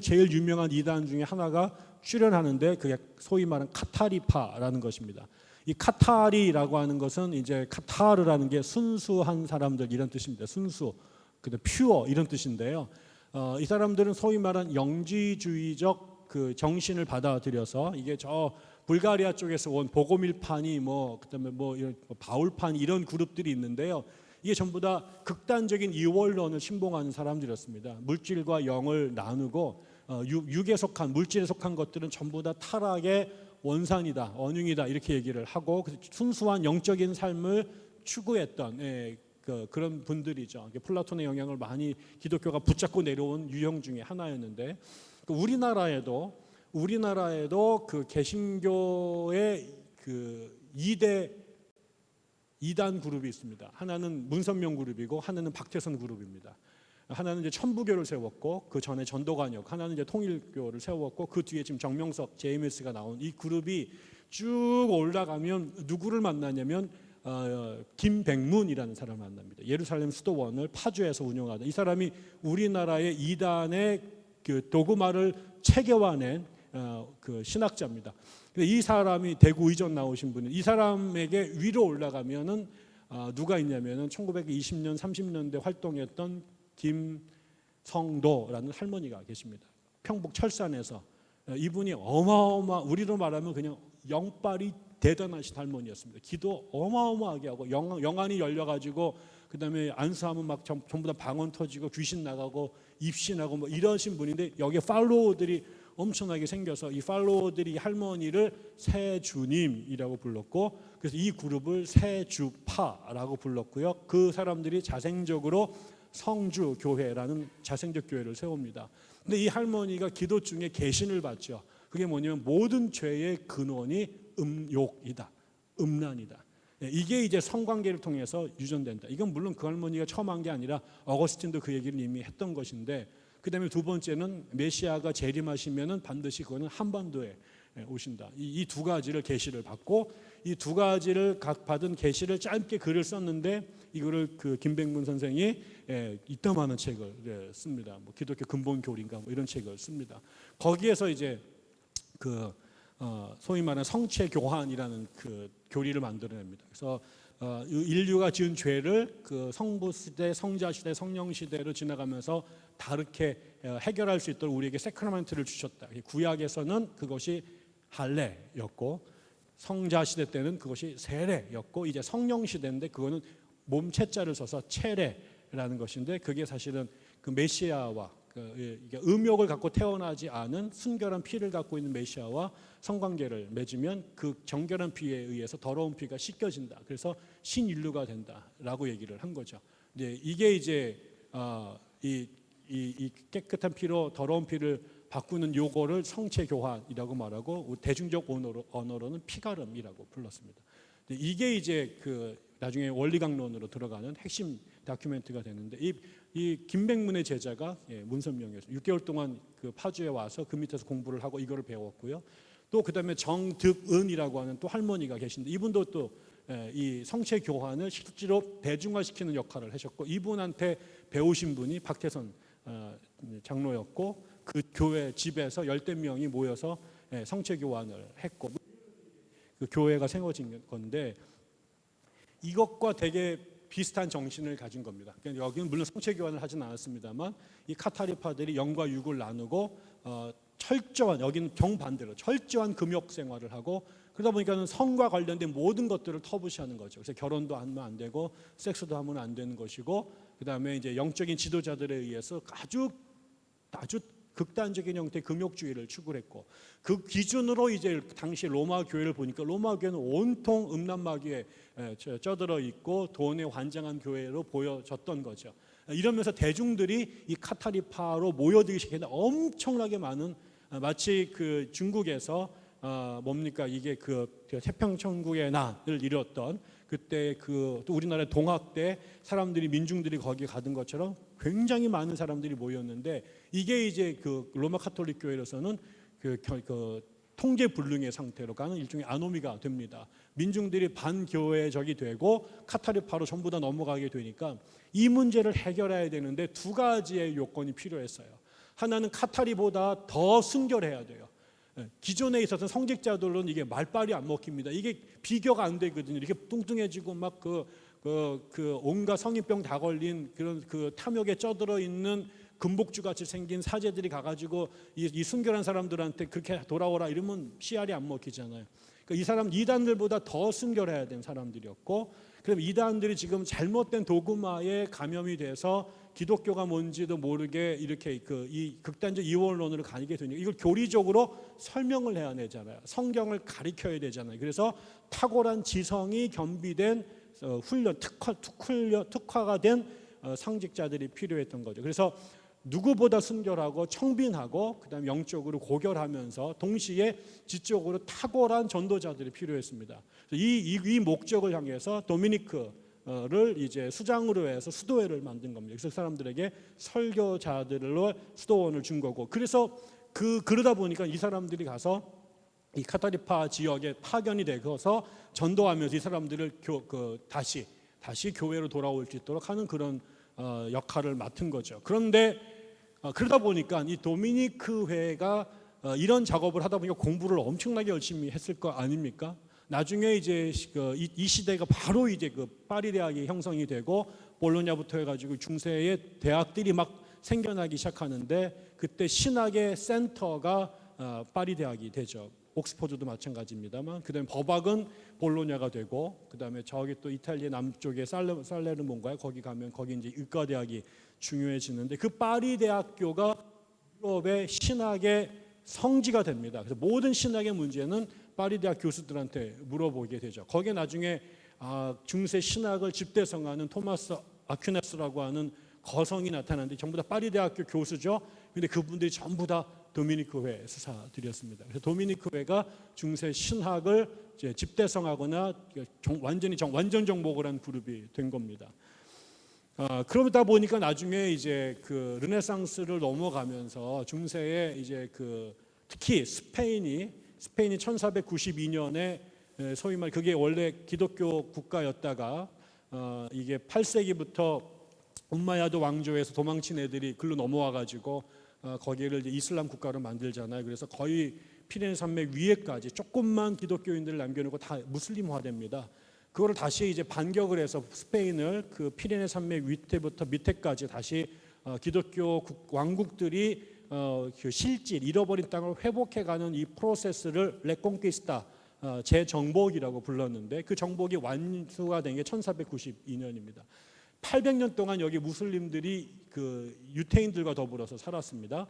제일 유명한 이단 중에 하나가 출현하는데, 그게 소위 말하는 카타리파라는 것입니다. 이 카타리라고 하는 것은 이제 카타르라는 게 순수한 사람들 이런 뜻입니다. 순수, 근데 퓨어 이런 뜻인데요. 이 사람들은 소위 말한 영지주의적 그 정신을 받아들여서 이게 저 불가리아 쪽에서 온 보고밀파니 그다음에 이런 바울파니 이런 그룹들이 있는데요. 이게 전부 다 극단적인 이원론을 신봉하는 사람들이었습니다. 물질과 영을 나누고 육에 속한 물질에 속한 것들은 전부 다 타락의 원산이다, 원흉이다 이렇게 얘기를 하고 순수한 영적인 삶을 추구했던 그런 분들이죠. 플라톤의 영향을 많이 기독교가 붙잡고 내려온 유형 중에 하나였는데 우리나라에도 그 개신교의 그 2단 그룹이 있습니다. 하나는 문선명 그룹이고 하나는 박태선 그룹입니다. 하나는 이제 천부교를 세웠고 그 전에 전도관역, 하나는 이제 통일교를 세웠고 그 뒤에 지금 정명석, JMS가 나온 이 그룹이 쭉 올라가면 누구를 만나냐면 김백문이라는 사람을 만납니다. 예루살렘 수도원을 파주에서 운영하던 이 사람이 우리나라의 2단의 그 도그마를 체계화낸 그 신학자입니다. 이 사람이 대구 의전 나오신 분이 이 사람에게 위로 올라가면은 누가 있냐면은 1920년 30년대 활동했던 김성도라는 할머니가 계십니다. 평북 철산에서 이분이 우리로 말하면 그냥 영빨이 대단하신 할머니였습니다. 기도 어마어마하게 하고 영안이 열려가지고 그다음에 안수하면 막 전부 다 방언 터지고 귀신 나가고 입신하고 이러신 분인데 여기에 팔로워들이 엄청나게 생겨서 이 팔로워들이 할머니를 새주님이라고 불렀고 그래서 이 그룹을 새주파라고 불렀고요. 그 사람들이 자생적으로 성주교회라는 자생적 교회를 세웁니다. 근데 이 할머니가 기도 중에 계신을 받죠. 그게 뭐냐면 모든 죄의 근원이 음욕이다, 음란이다. 이게 이제 성관계를 통해서 유전된다. 이건 물론 그 할머니가 처음 한 게 아니라 어거스틴도 그 얘기를 이미 했던 것인데 그 다음에 두 번째는 메시아가 재림하시면은 반드시 그거는 한반도에 오신다. 이 두 가지를 계시를 받고 이 두 가지를 각 받은 계시를 짧게 글을 썼는데 이거를 그 김백문 선생이 이따만한 책을 씁니다. 기독교 근본 교리인가 이런 책을 씁니다. 거기에서 이제 그 소위 말하는 성체 교환이라는 그 교리를 만들어냅니다. 그래서 인류가 지은 죄를 그 성부 시대, 성자 시대, 성령 시대로 지나가면서 다르게 해결할 수 있도록 우리에게 세크라멘트를 주셨다. 구약에서는 그것이 할례였고 성자 시대 때는 그것이 세례였고 이제 성령 시대인데 그거는 몸체자를 써서 체례라는 것인데 그게 사실은 그 메시아와 음욕을 갖고 태어나지 않은 순결한 피를 갖고 있는 메시아와 성관계를 맺으면 그 정결한 피에 의해서 더러운 피가 씻겨진다. 그래서 신인류가 된다라고 얘기를 한 거죠. 이게 이제 이 깨끗한 피로 더러운 피를 바꾸는 요거를 성체 교환이라고 말하고 대중적 언어로는 피가름이라고 불렀습니다. 이게 이제 그 나중에 원리강론으로 들어가는 핵심 다큐멘트가 되는데 이 김백문의 제자가 문선명이었어요. 6개월 동안 그 파주에 와서 그 밑에서 공부를 하고 이거를 배웠고요. 또 그다음에 정득은이라고 하는 또 할머니가 계신데 이분도 또 이 성체 교환을 실제로 대중화시키는 역할을 하셨고 이분한테 배우신 분이 박태선 장로였고 그 교회 집에서 10대 명이 모여서 성체 교환을 했고 그 교회가 세워진 건데 이것과 되게 비슷한 정신을 가진 겁니다. 그러니까 여기는 물론 성체 교환을 하진 않았습니다만 이 카타리파들이 영과 육을 나누고 철저한 여기는 정반대로 철저한 금욕 생활을 하고 그러다 보니까는 성과 관련된 모든 것들을 터부시하는 거죠. 그래서 결혼도 하면 안 되고 섹스도 하면 안 되는 것이고 그다음에 이제 영적인 지도자들에 의해서 아주 극단적인 형태의 금욕주의를 추구했고 그 기준으로 이제 당시 로마 교회를 보니까 로마 교회는 온통 음란마귀에 쩌들어 있고 돈에 환장한 교회로 보여졌던 거죠. 이러면서 대중들이 이 카타리파로 모여들기 시작했는데 엄청나게 많은 마치 그 중국에서 뭡니까 이게 그 태평천국의 난을 이뤘던 그때 그 또 우리나라 동학 때 사람들이 민중들이 거기에 가던 것처럼 굉장히 많은 사람들이 모였는데 이게 이제 그 로마 카톨릭 교회로서는 그 통제불능의 상태로 가는 일종의 아노미가 됩니다. 민중들이 반교회적이 되고 카타리파로 전부 다 넘어가게 되니까 이 문제를 해결해야 되는데 두 가지의 요건이 필요했어요. 하나는 카타리보다 더 순결해야 돼요. 기존에 있었던 성직자들로는 이게 말빨이 안 먹힙니다. 이게 비교가 안 되거든요. 이렇게 뚱뚱해지고 막 온갖 성인병 다 걸린 그런 그 탐욕에 쩌들어 있는 금복주 같이 생긴 사제들이 가가지고 이 순결한 사람들한테 그렇게 돌아오라 이러면 씨알이 안 먹히잖아요. 그러니까 이 사람 이단들보다 더 순결해야 되는 사람들이었고, 그럼 이단들이 지금 잘못된 도구마에 감염이 돼서 기독교가 뭔지도 모르게 이렇게 이 극단적 이원론으로 가게 되니까 이걸 교리적으로 설명을 해야 되잖아요. 성경을 가리켜야 되잖아요. 그래서 탁월한 지성이 겸비된 훈련, 특화가 된 상직자들이 필요했던 거죠. 그래서 누구보다 순결하고 청빈하고 그다음에 영적으로 고결하면서 동시에 지적으로 탁월한 전도자들이 필요했습니다. 이 목적을 향해서 도미니크를 이제 수장으로 해서 수도회를 만든 겁니다. 그래서 사람들에게 설교자들로 수도원을 준 거고, 그래서 그러다 보니까 이 사람들이 가서 이 카타리파 지역에 파견이 되어서 전도하면서 이 사람들을 다시 교회로 돌아올 수 있도록 하는 그런 역할을 맡은 거죠. 그런데 그러다 보니까 이 도미니크 회가 이런 작업을 하다 보니까 공부를 엄청나게 열심히 했을 거 아닙니까? 나중에 이제 이 시대가 바로 이제 파리 대학이 형성이 되고 볼로냐부터 해가지고 중세의 대학들이 막 생겨나기 시작하는데, 그때 신학의 센터가 파리 대학이 되죠. 옥스퍼드도 마찬가지입니다만, 그다음에 법학은 볼로냐가 되고, 그다음에 저기 또 이탈리아 남쪽에 살레르몬가요? 거기 가면 거기 이제 의과대학이 중요해지는데, 그 파리 대학교가 유럽의 신학의 성지가 됩니다. 그래서 모든 신학의 문제는 파리 대학 교수들한테 물어보게 되죠. 거기에 나중에 중세 신학을 집대성하는 토마스 아퀴나스라고 하는 거성이 나타나는데 전부 다 파리 대학교 교수죠. 근데 그분들이 전부 다 도미니크 회 수사들이었습니다. 그래서 도미니크 회가 중세 신학을 이제 집대성하거나 완전 정복을 한 그룹이 된 겁니다. 그러다 보니까 나중에 이제 그 르네상스를 넘어가면서 중세에 이제 특히 스페인이 1492년에 소위 말 그게 원래 기독교 국가였다가 이게 8세기부터 um마야드 왕조에서 도망친 애들이 글로 넘어와 가지고 거기를 이제 이슬람 국가로 만들잖아요. 그래서 거의 피레네 산맥 위에까지 조금만 기독교인들을 남겨놓고 다 무슬림화됩니다. 그거를 다시 이제 반격을 해서 스페인을 그 피레네 산맥 밑에부터 밑에까지 다시 기독교 왕국들이 그 실질 잃어버린 땅을 회복해가는 이 프로세스를 레콩키스타 재정복이라고 불렀는데, 그 정복이 완수가 된 게 1492년입니다. 800년 동안 여기 무슬림들이 그 유태인들과 더불어서 살았습니다.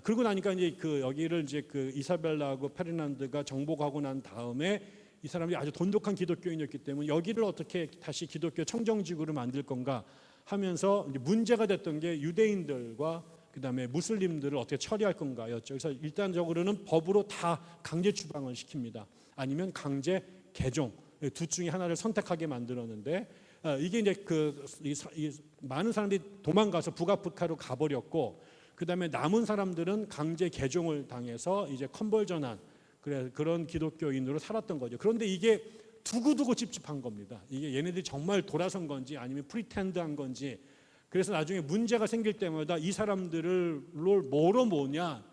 그러고 나니까 이제 여기를 이제 이사벨라하고 페르난드가 정복하고 난 다음에 이 사람이 아주 돈독한 기독교인이었기 때문에 여기를 어떻게 다시 기독교 청정지구로 만들 건가 하면서 이제 문제가 됐던 게 유대인들과 그다음에 무슬림들을 어떻게 처리할 건가였죠. 그래서 일단적으로는 법으로 다 강제 추방을 시킵니다. 아니면 강제 개종, 둘 중에 하나를 선택하게 만들었는데, 이게 이제 많은 사람들이 도망가서 북아프리카로 가버렸고, 그다음에 남은 사람들은 강제 개종을 당해서 이제 컨버전한 그런 기독교인으로 살았던 거죠. 그런데 이게 두고두고 찝찝한 겁니다. 이게 얘네들이 정말 돌아선 건지 아니면 프리텐드한 건지. 그래서 나중에 문제가 생길 때마다 이 사람들을 뭐로 모으냐,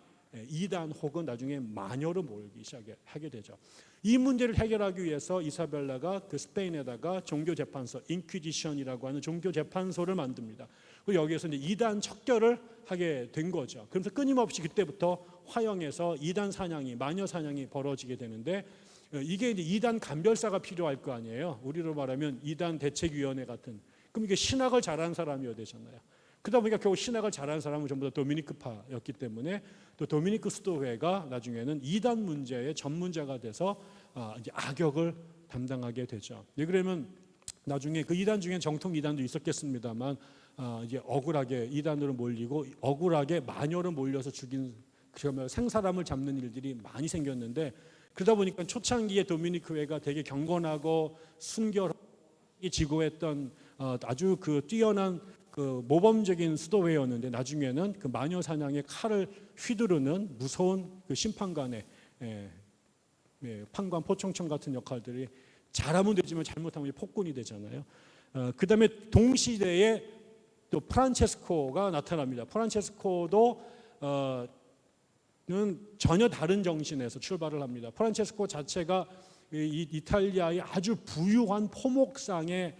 이단 혹은 나중에 마녀로 모으기 시작하게 되죠. 이 문제를 해결하기 위해서 이사벨라가 스페인에다가 종교재판소, 인퀴지션이라고 하는 종교재판소를 만듭니다. 그리고 여기에서 이제 이단 척결을 하게 된 거죠. 그래서 끊임없이 그때부터 화형에서 이단 사냥이, 마녀 사냥이 벌어지게 되는데, 이게 이제 이단 감별사가 필요할 거 아니에요. 우리로 말하면 이단 대책위원회 같은. 그럼 이게 신학을 잘하는 사람이어야 되잖아요. 그러다 보니까 결국 신학을 잘하는 사람은 전부 다 도미니크파였기 때문에 또 도미니크 수도회가 나중에는 이단 문제의 전문자가 돼서 이제 악역을 담당하게 되죠. 그러면 나중에 그 이단 중에 정통 이단도 있었겠습니다만 이제 억울하게 이단으로 몰리고 억울하게 마녀로 몰려서 죽인 생사람을 잡는 일들이 많이 생겼는데, 그러다 보니까 초창기에 도미니크회가 되게 경건하고 순결하게 지고했던 아주 뛰어난 모범적인 수도회였는데, 나중에는 마녀 사냥의 칼을 휘두르는 무서운 심판관의 판관 포청천 같은 역할들이 잘하면 되지만 잘못하면 폭군이 되잖아요. 그 다음에 동시대에 또 프란체스코가 나타납니다. 프란체스코도 전혀 다른 정신에서 출발을 합니다. 프란체스코 자체가 이탈리아의 아주 부유한 포목상의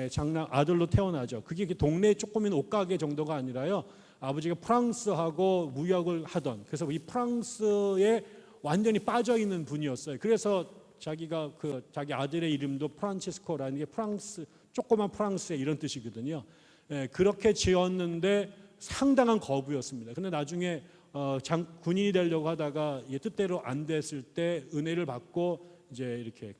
장남 아들로 태어나죠. 그게 동네 조그만 옷가게 정도가 아니라요. 아버지가 프랑스하고 무역을 하던, 그래서 이 프랑스에 완전히 빠져 있는 분이었어요. 그래서 자기가 자기 아들의 이름도 프란체스코라는 게 프랑스, 조그만 프랑스의 이런 뜻이거든요. 그렇게 지었는데 상당한 거부였습니다. 근데 나중에 군인이 되려고 하다가 뜻대로 안 됐을 때 은혜를 받고 이제 이렇게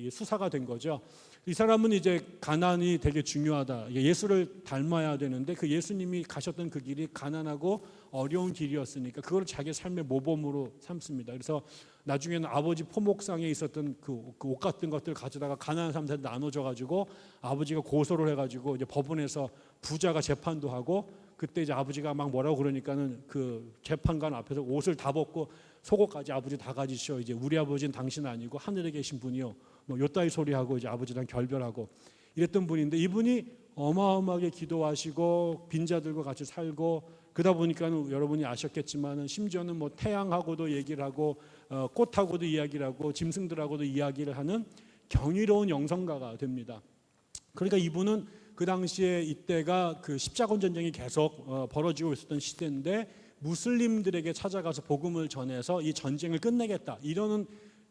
수사가 된 거죠. 이 사람은 이제 가난이 되게 중요하다. 예수를 닮아야 되는데 그 예수님이 가셨던 그 길이 가난하고 어려운 길이었으니까 그걸 자기 삶의 모범으로 삼습니다. 그래서 나중에는 아버지 포목상에 있었던 그 옷 같은 것들 가져다가 가난한 사람들한테 나눠줘가지고 아버지가 고소를 해가지고 이제 법원에서 부자가 재판도 하고, 그때 이제 아버지가 막 뭐라고 그러니까는 그 재판관 앞에서 옷을 다 벗고 속옷까지 아버지 다 가지시오. 이제 우리 아버지는 당신 아니고 하늘에 계신 분이요. 뭐 요따위 소리하고 이제 아버지랑 결별하고 이랬던 분인데, 이분이 어마어마하게 기도하시고 빈자들과 같이 살고 그러다 보니까는 여러분이 아셨겠지만은 심지어는 뭐 태양하고도 얘기를 하고 꽃하고도 이야기를 하고 짐승들하고도 이야기를 하는 경이로운 영성가가 됩니다. 그러니까 이분은 그 당시에 이때가 그 십자군 전쟁이 계속 벌어지고 있었던 시대인데 무슬림들에게 찾아가서 복음을 전해서 이 전쟁을 끝내겠다 이러는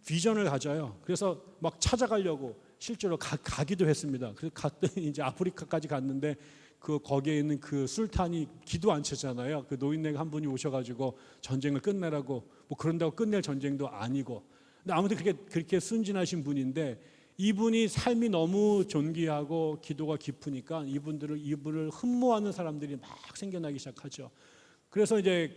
비전을 가져요. 그래서 막 찾아가려고 실제로 가기도 했습니다. 그래서 갔더니 이제 아프리카까지 갔는데 거기에 있는 그 술탄이 기도 안 차잖아요. 그 노인네가 한 분이 오셔가지고 전쟁을 끝내라고, 뭐 그런다고 끝낼 전쟁도 아니고. 근데 아무튼 그렇게 순진하신 분인데, 이분이 삶이 너무 존귀하고 기도가 깊으니까 이분을 흠모하는 사람들이 막 생겨나기 시작하죠. 그래서 이제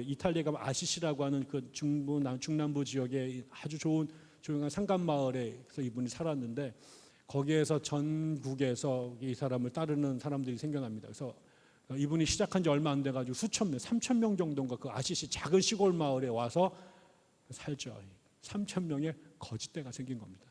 이탈리아가 아시시라고 하는 그 중남부 지역의 아주 좋은 조용한 산간 마을에서 이분이 살았는데, 거기에서 전국에서 이 사람을 따르는 사람들이 생겨납니다. 그래서 이분이 시작한 지 얼마 안 돼가지고 수천 명, 3천 명 정도인가 그 아시시 작은 시골 마을에 와서 살죠. 3천 명의 거짓대가 생긴 겁니다.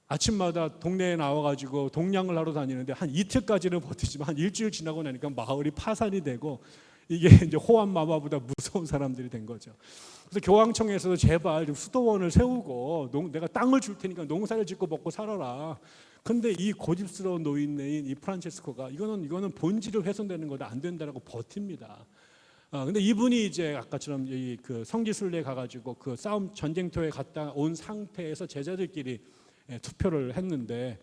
아침마다 동네에 나와가지고 동냥을 하러 다니는데 한 이틀까지는 버티지만 한 일주일 지나고 나니까 마을이 파산이 되고 이게 이제 호환마마보다 무서운 사람들이 된 거죠. 그래서 교황청에서도 제발 좀 수도원을 세우고 내가 땅을 줄 테니까 농사를 짓고 먹고 살아라. 근데 이 고집스러운 노인네인 이 프란체스코가 이거는 본질을 훼손되는 거다, 안 된다라고 버팁니다. 근데 이분이 이제 아까처럼 그 성지순례 가가지고 그 싸움 전쟁터에 갔다 온 상태에서 제자들끼리 투표를 했는데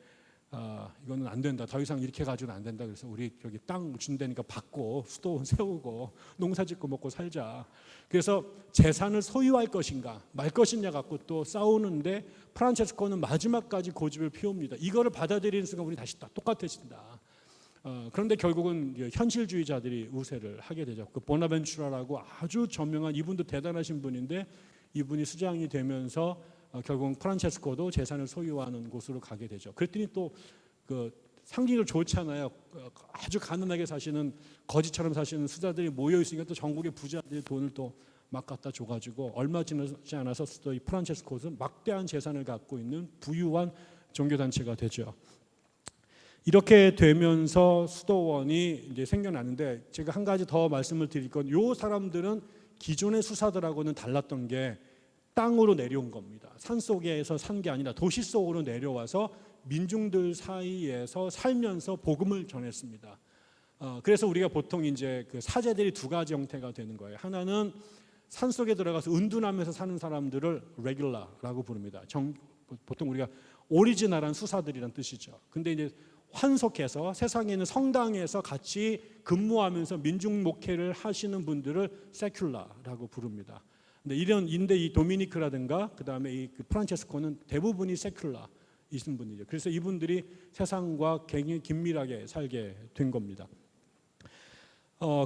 이거는 안 된다, 더 이상 이렇게 가지고는 안 된다. 그래서 우리 여기 땅 준다니까 받고 수도원 세우고 농사짓고 먹고 살자. 그래서 재산을 소유할 것인가 말 것이냐 갖고 또 싸우는데 프란체스코는 마지막까지 고집을 피웁니다. 이거를 받아들이는 순간 우리 다시 똑같아진다. 그런데 결국은 현실주의자들이 우세를 하게 되죠. 그 보나벤추라라고 아주 저명한, 이분도 대단하신 분인데 이분이 수장이 되면서 결국 프란체스코도 재산을 소유하는 곳으로 가게 되죠. 그랬더니 또 그 상징을 좋잖아요. 아주 가난하게 사시는, 거지처럼 사시는 수자들이 모여 있으니까 또 전국의 부자들이 돈을 또 막 갖다 줘가지고 얼마 지나지 않아서 또 이 프란체스코는 막대한 재산을 갖고 있는 부유한 종교단체가 되죠. 이렇게 되면서 수도원이 이제 생겨나는데, 제가 한 가지 더 말씀을 드릴 건, 요 사람들은 기존의 수사들하고는 달랐던 게 땅으로 내려온 겁니다. 산 속에서 산 게 아니라 도시 속으로 내려와서 민중들 사이에서 살면서 복음을 전했습니다. 그래서 우리가 보통 이제 그 사제들이 두 가지 형태가 되는 거예요. 하나는 산 속에 들어가서 은둔하면서 사는 사람들을 레귤라라고 부릅니다. 보통 우리가 오리지널한 수사들이란 뜻이죠. 근데 이제 환속해서 세상에 있는 성당에서 같이 근무하면서 민중 목회를 하시는 분들을 세큘라라고 부릅니다. 근데 이 도미니크라든가 그다음에 이 프란체스코는 대부분이 세큘라이신 분이죠. 그래서 이분들이 세상과 굉장히 긴밀하게 살게 된 겁니다.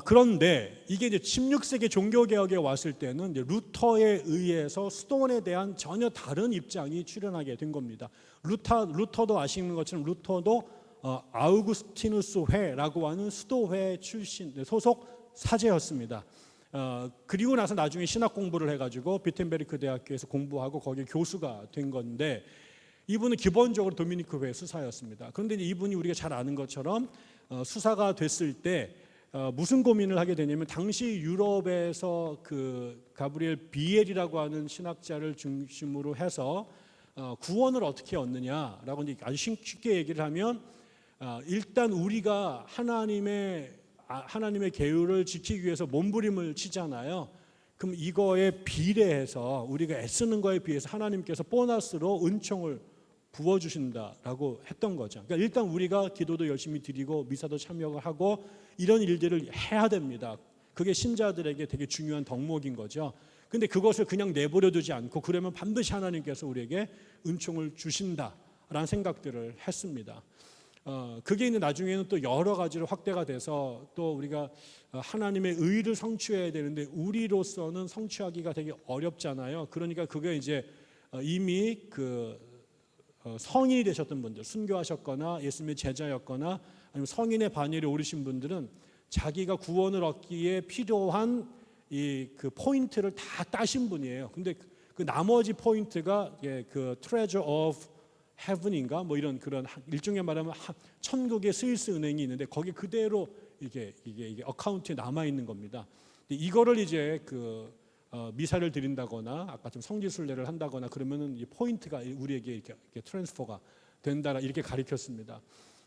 그런데 이게 이제 16세기 종교개혁에 왔을 때는 이제 루터에 의해서 수도원에 대한 전혀 다른 입장이 출현하게 된 겁니다. 루터도 아시는 것처럼 루터도 아우구스티누스 회라고 하는 수도회 출신 소속 사제였습니다. 그리고 나서 나중에 신학 공부를 해가지고 비텐베르크 대학교에서 공부하고 거기 교수가 된 건데, 이분은 기본적으로 도미니크 회 수사였습니다. 그런데 이분이 우리가 잘 아는 것처럼 수사가 됐을 때 무슨 고민을 하게 되냐면 당시 유럽에서 그 가브리엘 비엘이라고 하는 신학자를 중심으로 해서 구원을 어떻게 얻느냐라고 아주 쉽게 얘기를 하면 일단 우리가 하나님의 계율을 지키기 위해서 몸부림을 치잖아요. 그럼 이거에 비례해서 우리가 애쓰는 거에 비해서 하나님께서 보너스로 은총을 부어주신다라고 했던 거죠. 그러니까 일단 우리가 기도도 열심히 드리고 미사도 참여하고 이런 일들을 해야 됩니다. 그게 신자들에게 되게 중요한 덕목인 거죠. 근데 그것을 그냥 내버려 두지 않고 그러면 반드시 하나님께서 우리에게 은총을 주신다라는 생각들을 했습니다. 그게 이제 나중에는 또 여러 가지로 확대가 돼서 또 우리가 하나님의 의를 성취해야 되는데 우리로서는 성취하기가 되게 어렵잖아요. 그러니까 그게 이제 이미 성인이 되셨던 분들, 순교하셨거나 예수님의 제자였거나 아니면 성인의 반열에 오르신 분들은 자기가 구원을 얻기에 필요한 그 포인트를 다 따신 분이에요. 근데 그 나머지 포인트가 그 treasure of heaven인가 뭐 이런 그런 일종의 말하면 천국의 스위스 은행이 있는데 거기 그대로 이게 어카운트에 남아 있는 겁니다. 이거를 이제 미사를 드린다거나 아까 좀 성지순례를 한다거나 그러면은 이 포인트가 우리에게 이렇게 트랜스퍼가 된다라 이렇게 가르쳤습니다.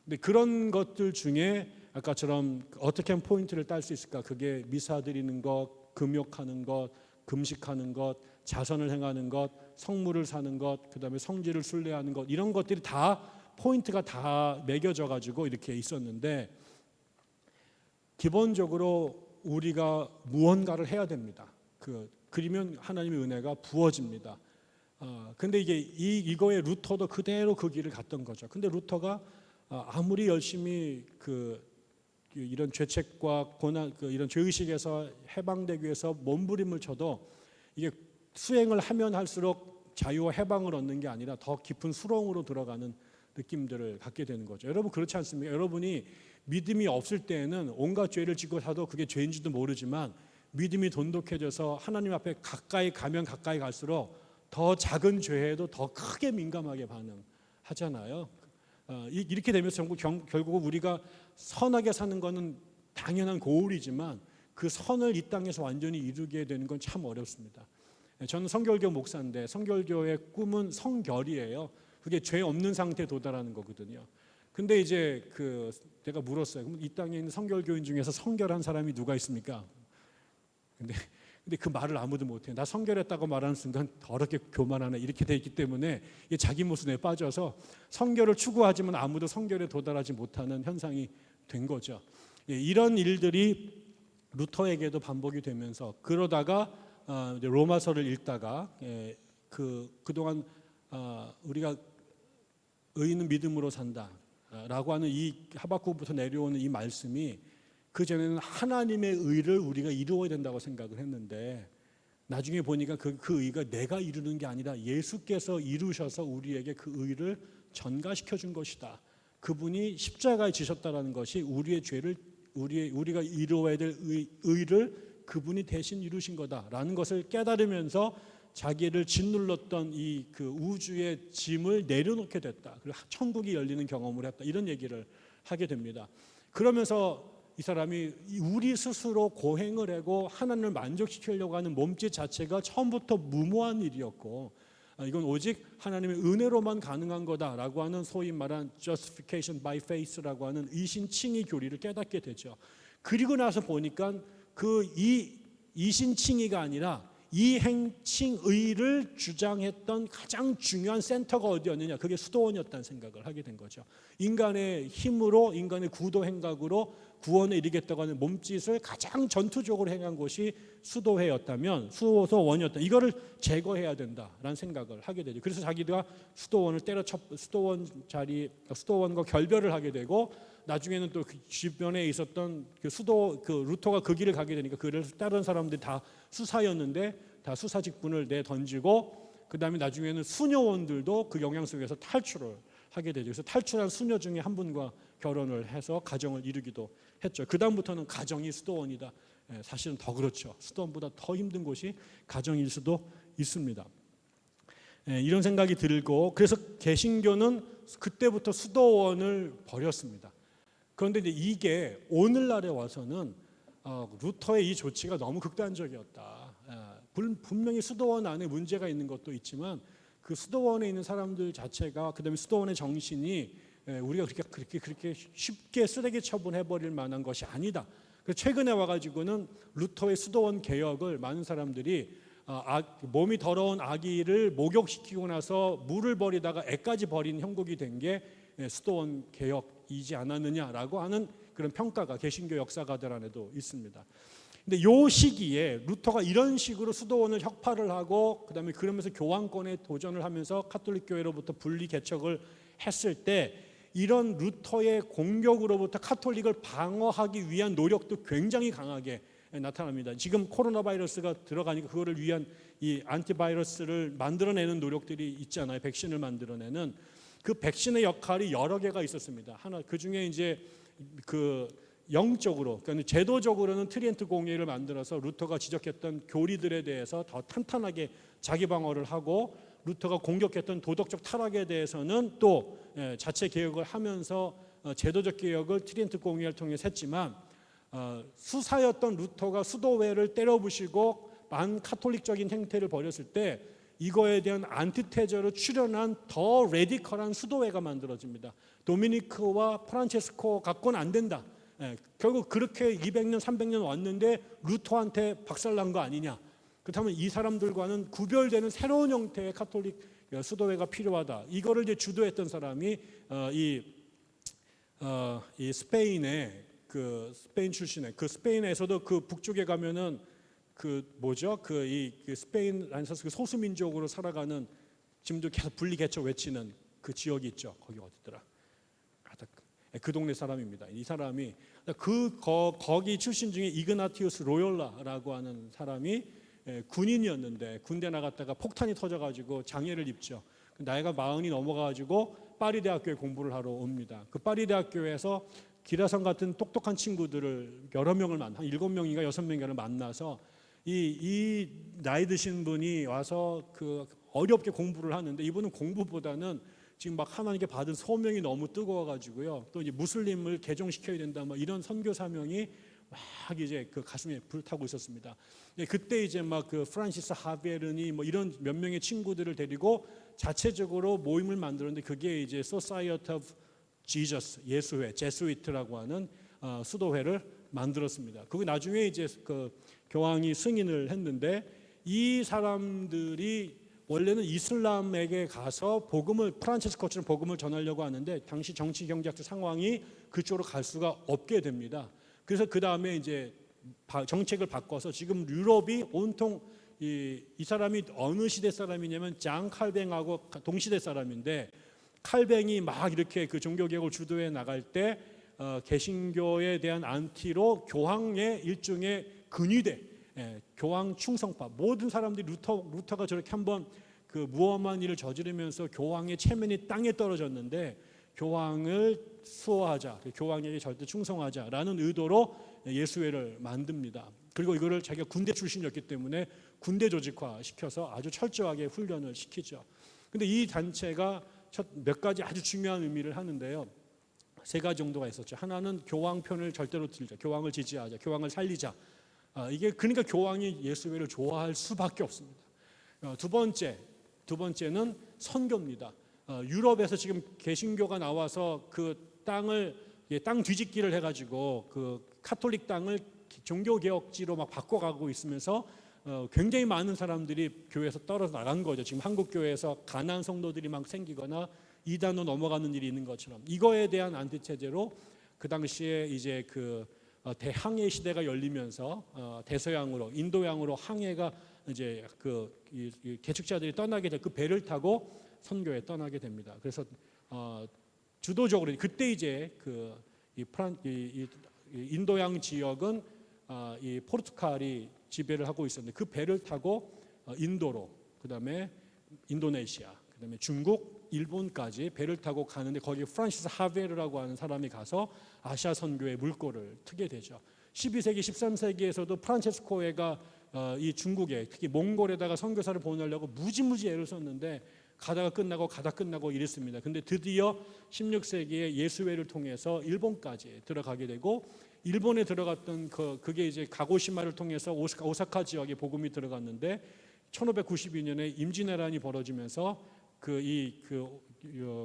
근데 그런 것들 중에 아까처럼 어떻게 하면 포인트를 딸 수 있을까? 그게 미사 드리는 것, 금욕하는 것, 금식하는 것, 자선을 행하는 것, 성물을 사는 것, 그다음에 성지를 순례하는 것 이런 것들이 다 포인트가 다 매겨져 가지고 이렇게 있었는데 기본적으로 우리가 무언가를 해야 됩니다. 그러면 하나님의 은혜가 부어집니다. 근데 이거에 루터도 그대로 그 길을 갔던 거죠. 근데 루터가 아무리 열심히 이런 죄책과 고난, 이런 죄의식에서 해방되기 위해서 몸부림을 쳐도 이게 수행을 하면 할수록 자유와 해방을 얻는 게 아니라 더 깊은 수렁으로 들어가는 느낌들을 갖게 되는 거죠. 여러분 그렇지 않습니까? 여러분이 믿음이 없을 때에는 온갖 죄를 짓고 사도 그게 죄인지도 모르지만 믿음이 돈독해져서 하나님 앞에 가까이 가면 가까이 갈수록 더 작은 죄에도 더 크게 민감하게 반응하잖아요. 이렇게 되면서 결국 우리가 선하게 사는 것은 당연한 고울이지만 그 선을 이 땅에서 완전히 이루게 되는 건 참 어렵습니다. 저는 성결교 목사인데 성결교의 꿈은 성결이에요. 그게 죄 없는 상태에 도달하는 거거든요. 근데 이제 제가 물었어요. 그럼 이 땅에 있는 성결교인 중에서 성결한 사람이 누가 있습니까? 근데 그 말을 아무도 못해요. 나 성결했다고 말하는 순간 더럽게 교만하네 이렇게 돼 있기 때문에 자기 모순에 빠져서 성결을 추구하지만 아무도 성결에 도달하지 못하는 현상이 된 거죠. 이런 일들이 루터에게도 반복이 되면서 그러다가 로마서를 읽다가 그동안 우리가 의인은 믿음으로 산다라고 하는 이 하박국부터 내려오는 이 말씀이 그전에는 하나님의 의를 우리가 이루어야 된다고 생각을 했는데 나중에 보니까 그 의가 내가 이루는 게 아니라 예수께서 이루셔서 우리에게 그 의를 전가시켜 준 것이다. 그분이 십자가에 지셨다라는 것이 우리의 죄를 우리가 이루어야 될 의를 그분이 대신 이루신 거다라는 것을 깨달으면서 자기를 짓눌렀던 그 우주의 짐을 내려놓게 됐다. 그리고 천국이 열리는 경험을 했다. 이런 얘기를 하게 됩니다. 그러면서 이 사람이 우리 스스로 고행을 하고 하나님을 만족시키려고 하는 몸짓 자체가 처음부터 무모한 일이었고 이건 오직 하나님의 은혜로만 가능한 거다라고 하는 소위 말한 justification by faith라고 하는 이신칭의 교리를 깨닫게 되죠. 그리고 나서 보니까 이신칭의가 아니라 이행칭의를 주장했던 가장 중요한 센터가 어디였느냐, 그게 수도원이었다는 생각을 하게 된 거죠. 인간의 힘으로, 인간의 구도 행각으로 구원에 이르겠다고 하는 몸짓을 가장 전투적으로 행한 곳이 수도원이었다. 이거를 제거해야 된다라는 생각을 하게 되죠. 그래서 자기가 수도원을 수도원과 결별을 하게 되고 나중에는 또 그 주변에 있었던 루터가 그 길을 가게 되니까 그를 다른 사람들이 다 수사였는데 다 수사 직분을 내던지고 그다음에 나중에는 수녀원들도 그 영향 속에서 탈출을 하게 되죠. 그래서 탈출한 수녀 중에 한 분과 결혼을 해서 가정을 이루기도 했죠. 그 다음부터는 가정이 수도원이다. 사실은 더 그렇죠. 수도원보다 더 힘든 곳이 가정일 수도 있습니다. 이런 생각이 들고 그래서 개신교는 그때부터 수도원을 버렸습니다. 그런데 이제 이게 오늘날에 와서는 루터의 이 조치가 너무 극단적이었다. 분명히 수도원 안에 문제가 있는 것도 있지만 그 수도원에 있는 사람들 자체가, 그다음에 수도원의 정신이 우리가 그렇게 쉽게 쓰레기 처분해버릴 만한 것이 아니다. 그래서 최근에 와가지고는 루터의 수도원 개혁을 많은 사람들이 몸이 더러운 아기를 목욕시키고 나서 물을 버리다가 애까지 버린 형국이 된 게 수도원 개혁이지 않았느냐라고 하는 그런 평가가 개신교 역사가들 안에도 있습니다. 근데 이 시기에 루터가 이런 식으로 수도원을 혁파를 하고 그다음에 그러면서 교황권에 도전을 하면서 카톨릭 교회로부터 분리 개척을 했을 때 이런 루터의 공격으로부터 카톨릭을 방어하기 위한 노력도 굉장히 강하게 나타납니다. 지금 코로나 바이러스가 들어가니까 그거를 위한 이 안티바이러스를 만들어내는 노력들이 있잖아요. 백신을 만들어내는 그 백신의 역할이 여러 개가 있었습니다. 하나 그 중에 이제 그 영적으로, 그러니까 제도적으로는 트리엔트 공의를 만들어서 루터가 지적했던 교리들에 대해서 더 탄탄하게 자기 방어를 하고, 루터가 공격했던 도덕적 타락에 대해서는 또 자체 개혁을 하면서 제도적 개혁을 트리엔트 공의를 통해서 했지만, 수사였던 루터가 수도회를 때려부시고 반카톨릭적인 행태를 벌였을 때 이거에 대한 안티테저로 출현한 더 레디컬한 수도회가 만들어집니다. 도미니크와 프란체스코 갖고는 안 된다. 결국 그렇게 200년 300년 왔는데 루터한테 박살난 거 아니냐. 그렇다면 이 사람들과는 구별되는 새로운 형태의 카톨릭 수도회가 필요하다. 이거를 이제 주도했던 사람이 이 스페인의 그 스페인 출신의, 그 스페인에서도 그 북쪽에 가면은 그 뭐죠? 그 스페인 안에서 그 소수민족으로 살아가는, 지금도 계속 분리 개척 외치는 그 지역이 있죠. 거기 어디더라? 그 동네 사람입니다. 이 사람이 거기 출신 중에 이그나티우스 로욜라라고 하는 사람이 군인이었는데 군대 나갔다가 폭탄이 터져가지고 장애를 입죠. 나이가 40이 넘어가가지고 파리 대학교에 공부를 하러 옵니다. 그 파리 대학교에서 기라성 같은 똑똑한 친구들을 여러 명을 한 7명인가 6명인가를 만나서 이 나이 드신 분이 와서 그 어렵게 공부를 하는데, 이분은 공부보다는 지금 막 하나님께 받은 소명이 너무 뜨거워가지고요. 또 이제 무슬림을 개종시켜야 된다, 뭐 이런 선교 사명이 막 이제 그 가슴에 불타고 있었습니다. 그때 이제 막 그 프란시스 하베르니 뭐 이런 몇 명의 친구들을 데리고 자체적으로 모임을 만들었는데, 그게 이제 Society of Jesus, 예수회, 제스위트라고 하는 수도회를 만들었습니다. 그게 나중에 이제 그 교황이 승인을 했는데, 이 사람들이 원래는 이슬람에게 가서 복음을, 프란체스코처럼 복음을 전하려고 하는데 당시 정치 경제적 상황이 그쪽으로 갈 수가 없게 됩니다. 그래서 그 다음에 이제 정책을 바꿔서 지금 유럽이 온통 이 사람이 어느 시대 사람이냐면 장 칼뱅하고 동시대 사람인데, 칼뱅이 막 이렇게 그 종교개혁을 주도해 나갈 때 개신교에 대한 안티로 교황의 일종의 근위대, 교황 충성파, 모든 사람들이 루터가 저렇게 한번 그 무엄한 일을 저지르면서 교황의 체면이 땅에 떨어졌는데 교황을 수호하자, 교황에게 절대 충성하자라는 의도로 예수회를 만듭니다. 그리고 이거를 자기가 군대 출신이었기 때문에 군대 조직화 시켜서 아주 철저하게 훈련을 시키죠. 근데 이 단체가 몇 가지 아주 중요한 의미를 하는데요. 3가지 정도가 있었죠. 하나는 교황 편을 절대로 들자, 교황을 지지하자, 교황을 살리자. 이게 그러니까 교황이 예수회를 좋아할 수밖에 없습니다. 두 번째는 선교입니다. 유럽에서 지금 개신교가 나와서 그 땅 뒤집기를 해가지고 그 카톨릭 땅을 종교개혁지로 막 바꿔가고 있으면서 굉장히 많은 사람들이 교회에서 떨어져 나간 거죠. 지금 한국 교회에서 가난한 성도들이 막 생기거나 이단으로 넘어가는 일이 있는 것처럼, 이거에 대한 안티체제로 그 당시에 이제 그 대항해 시대가 열리면서 대서양으로, 인도양으로 항해가 이제 이 개척자들이 떠나게 될 그 배를 타고 선교에 떠나게 됩니다. 그래서 주도적으로 그때 이제 이 인도양 지역은 이 포르투갈이 지배를 하고 있었는데, 그 배를 타고 인도로, 그다음에 인도네시아, 그다음에 중국, 일본까지 배를 타고 가는데, 거기 프란시스 하베르라고 하는 사람이 가서 아시아 선교의 물꼬를 트게 되죠. 12세기, 13세기에서도 프란체스코가 이 중국에, 특히 몽골에다가 선교사를 보내려고 무지무지 애를 썼는데 가다 끝나고 이랬습니다. 근데 드디어 16세기에 예수회를 통해서 일본까지 들어가게 되고, 일본에 들어갔던 그게 이제 가고시마를 통해서 오사카 지역에 복음이 들어갔는데, 1592년에 임진왜란이 벌어지면서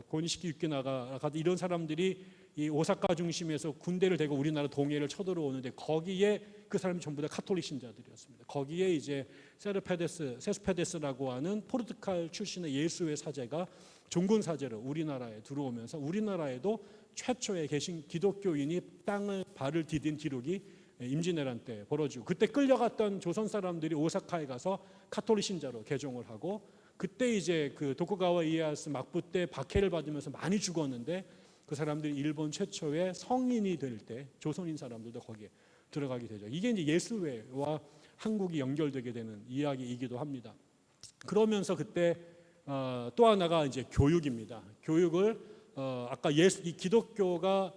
고니시키 유키나가 이런 사람들이 이 오사카 중심에서 군대를 대고 우리나라 동해를 쳐들어오는데, 거기에 그 사람이 전부 다 카톨릭 신자들이었습니다. 거기에 이제 세스페데스라고 하는 포르투갈 출신의 예수의 사제가 종군 사제로 우리나라에 들어오면서, 우리나라에도 최초의 기독교인이 땅을 발을 디딘 기록이 임진왜란 때 벌어지고, 그때 끌려갔던 조선 사람들이 오사카에 가서 카톨릭 신자로 개종을 하고, 그때 이제 그 도쿠가와 이에야스 막부 때 박해를 받으면서 많이 죽었는데, 그 사람들이 일본 최초의 성인이 될 때 조선인 사람들도 거기에 들어가게 되죠. 이게 이제 예수회와 한국이 연결되게 되는 이야기이기도 합니다. 그러면서 그때 또 하나가 이제 교육입니다. 교육을 아까 이 기독교가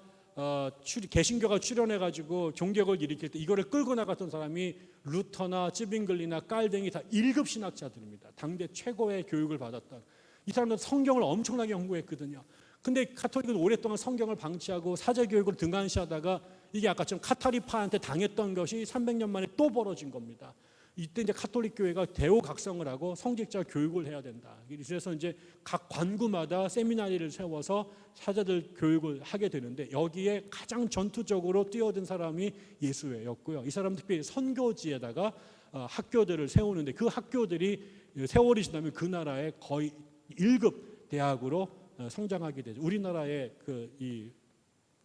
개신교가 출현해가지고 종교를 일으킬 때 이거를 끌고 나갔던 사람이 루터나 찌빙글리나 깔댕이 다 1급 신학자들입니다. 당대 최고의 교육을 받았던 이 사람들은 성경을 엄청나게 연구했거든요. 근데 카톨릭은 오랫동안 성경을 방치하고 사제교육을 등한시하다가 이게 아까처럼 카타리파한테 당했던 것이 300년 만에 또 벌어진 겁니다. 이때 이제 카톨릭 교회가 대오각성을 하고 성직자 교육을 해야 된다. 그래서 이제 각 관구마다 세미나리를 세워서 사제들 교육을 하게 되는데, 여기에 가장 전투적으로 뛰어든 사람이 예수회였고요. 이 사람 특별히 선교지에다가 학교들을 세우는데, 그 학교들이 세월이 지나면 그 나라의 거의 1급 대학으로 성장하게 되죠. 우리나라의 이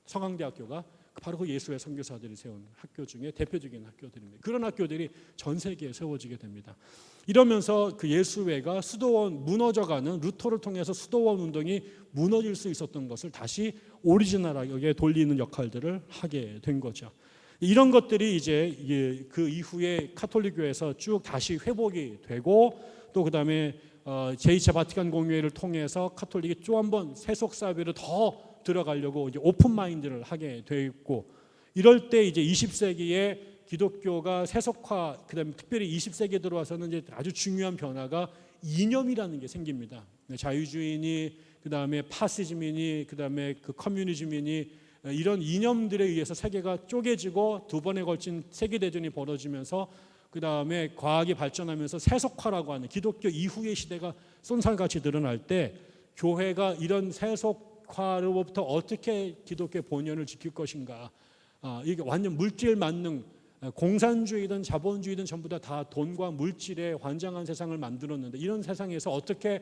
성황대학교가 바로 그 예수의 선교사들이 세운 학교 중에 대표적인 학교들입니다. 그런 학교들이 전 세계에 세워지게 됩니다. 이러면서 그 예수회가 수도원 무너져가는, 루터를 통해서 수도원 운동이 무너질 수 있었던 것을 다시 오리지널하게 돌리는 역할들을 하게 된 거죠. 이런 것들이 이제 그 이후에 카톨릭교회에서 쭉 다시 회복이 되고, 또 그다음에 제2차 바티칸 공회를 통해서 카톨릭이 또 한번 세속 사회를 더 들어가려고 이제 오픈 마인드를 하게 되었고, 이럴 때 이제 20세기에 기독교가 세속화, 그다음에 특별히 20세기에 들어와서는 이제 아주 중요한 변화가 이념이라는 게 생깁니다. 자유주의니, 그다음에 파시즘이니, 그다음에 그 커뮤니즘이니, 이런 이념들에 의해서 세계가 쪼개지고 두 번에 걸친 세계 대전이 벌어지면서, 그다음에 과학이 발전하면서 세속화라고 하는 기독교 이후의 시대가 쏜살같이 드러날 때, 교회가 이런 세속화로부터 어떻게 기독교의 본연을 지킬 것인가, 이게 완전 물질 만능, 공산주의든 자본주의든 전부 다 돈과 물질에 환장한 세상을 만들었는데, 이런 세상에서 어떻게